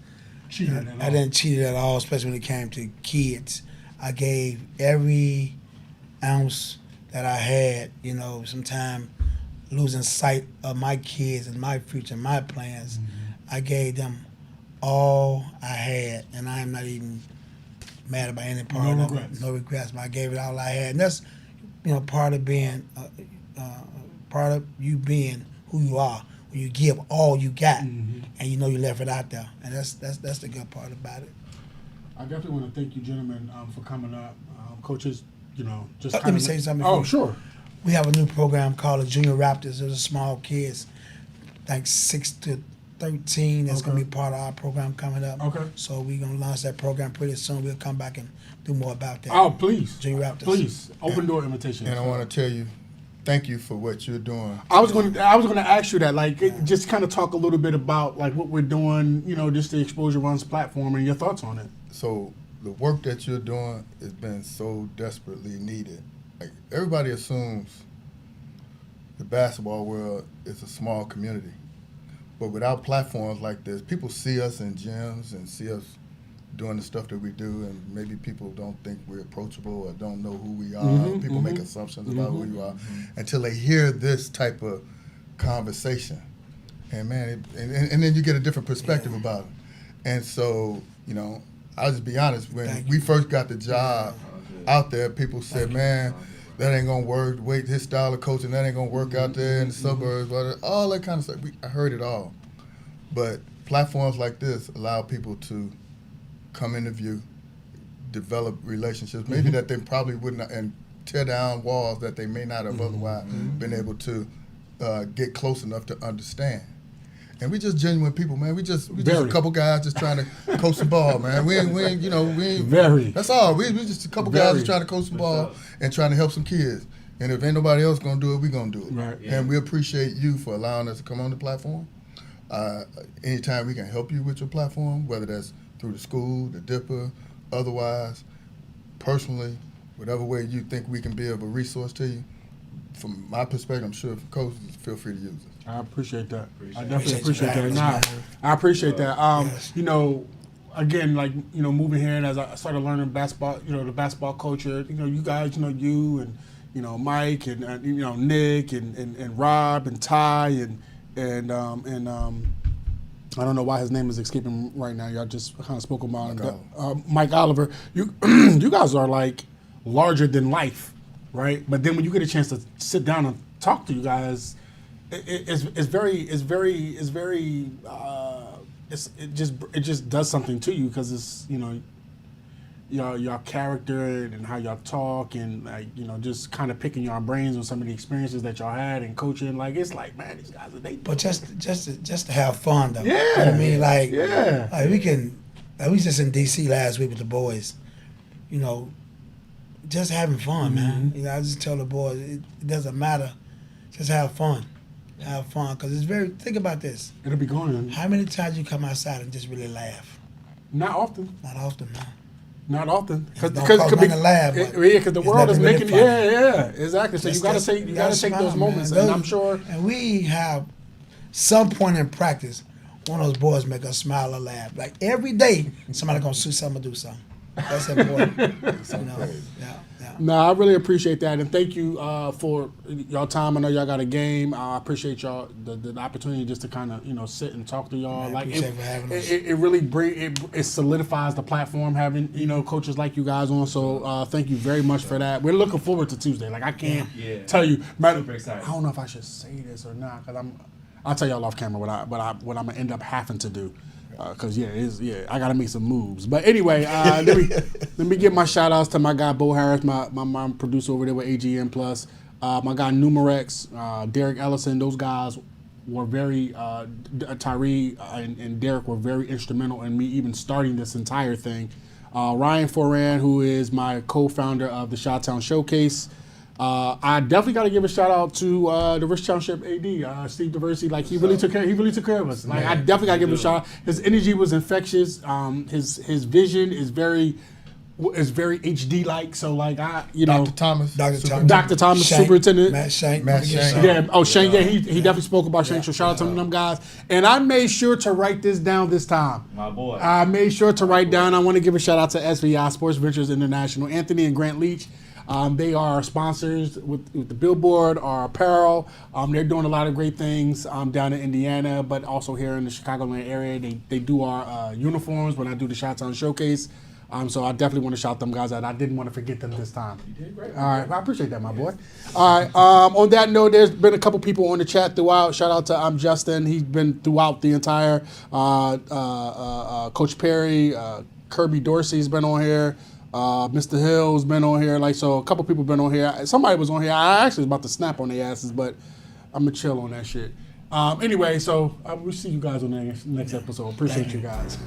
cheat at all, especially when it came to kids. I gave every ounce that I had, you know, sometimes losing sight of my kids and my future, my plans. I gave them all I had, and I am not even mad about any part of it. No regrets. But I gave it all I had, and that's, you know, part of being, part of you being who you are. When you give all you got, and you know you left it out there, and that's the good part about it. I definitely want to thank you, gentlemen, for coming up, coaches. You know, just let me say something. Oh, sure. We have a new program called the Junior Raptors. Those are small kids, like 6 to 13. That's going to be part of our program coming up. Okay. So we're going to launch that program pretty soon. We'll come back and do more about that. Oh, please. Junior Raptors. Please. Open door invitation. And I want to tell you, thank you for what you're doing. I was going to ask you that, like, just kind of talk a little bit about, like, what we're doing, you know, just the Exposure Runs platform and your thoughts on it. So the work that you're doing has been so desperately needed. Like, everybody assumes the basketball world is a small community. But without platforms like this, people see us in gyms and see us doing the stuff that we do, and maybe people don't think we're approachable or don't know who we are. People make assumptions about who you are until they hear this type of conversation. And, man, and then you get a different perspective about it. And so, you know, I'll just be honest, when we first got the job out there, people said, man, that ain't going to work. Wait, his style of coaching, that ain't going to work out there in the suburbs. All that kind of stuff. I heard it all. But platforms like this allow people to come into view, develop relationships, maybe that they probably wouldn't, and tear down walls that they may not have otherwise been able to get close enough to understand. And we just genuine people, man. We just a couple guys just trying to coach the ball, man. We ain't, you know, Very. That's all. We just a couple guys just trying to coach the ball and trying to help some kids. And if ain't nobody else gonna do it, we gonna do it. Right. Yeah. And we appreciate you for allowing us to come on the platform. Anytime we can help you with your platform, whether that's through the school, the Dipper, otherwise, personally, whatever way you think we can be of a resource to you, from my perspective, I'm sure if coaches, feel free to use it. I appreciate that. I definitely appreciate that. Nah, I appreciate that. You know, again, like, you know, moving here and as I started learning basketball, you know, the basketball culture, you know, you guys, you know, you and, you know, Mike and, you know, Nick and Rob and Ty and I don't know why his name is escaping right now. Y'all just kind of spoke about him. Mike Oliver. You you guys are like larger than life, right? But then when you get a chance to sit down and talk to you guys, it just does something to you because it's, you know, your character and how y'all talk and, like, you know, just kind of picking your brains on some of the experiences that y'all had and coaching. Like, it's like, man, these guys are But just to have fun though. Yeah. You know what I mean, like, yeah. Like we was just in DC last week with the boys. You know, just having fun, man. You know, I just tell the boys it doesn't matter, just have fun. Have fun, because it's very. Think about this. It'll be going. How many times you come outside and just really laugh? Not often. Not often, man. Not often, because the world is really making exactly. So you gotta take those moments, and I'm sure. And we have some point in practice, one of those boys make us smile or laugh. Like every day, somebody gonna see something or do something. That's important. You know? Yeah. No, I really appreciate that, and thank you for y'all time. I know y'all got a game. I appreciate y'all the opportunity just to kind of, you know, sit and talk to y'all. Man, like appreciate for having us. It really it solidifies the platform having, you know, coaches like you guys on. So thank you very much for that. We're looking forward to Tuesday. Like I can't tell you, super excited. I don't know if I should say this or not because I'll tell y'all off camera what I'm gonna end up having to do. Cause I gotta make some moves. But anyway, let me give my shout outs to my guy Bo Harris, my mom producer over there with AGN Plus. My guy Numerex, Derek Ellison, those guys were very Tyree and Derek were very instrumental in me even starting this entire thing. Ryan Foran, who is my co-founder of the Shoutouts Showcase. I definitely got to give a shout out to the Rich Township AD, Steve Diversity. Like he really took care of us. Like I definitely got to give him a shout out. His energy was infectious. His vision is very HD like. So like Dr. Thomas, Shank, Superintendent Matt Shank. Yeah. Oh, Shank. Yeah, he definitely spoke about Shank. So shout out to them guys. And I made sure to write this down this time. My boy. I made sure to write down. I want to give a shout out to SVI Sports Ventures International, Anthony and Grant Leach. They are our sponsors with the Billboard, our apparel. They're doing a lot of great things down in Indiana, but also here in the Chicagoland area. They do our uniforms when I do the Shoutouts Showcase. So I definitely want to shout them guys out. I didn't want to forget them this time. You did great. All right, I appreciate that, my boy. All right, on that note, there's been a couple people on the chat throughout. Shout out to Justin. He's been throughout the entire Coach Perry, Kirby Dorsey's been on here. Mr. Hill's been on here, so a couple people been on here. Somebody was on here. I actually was about to snap on their asses, but I'm gonna chill on that shit. Anyway, so we'll see you guys on the next episode. Appreciate you guys.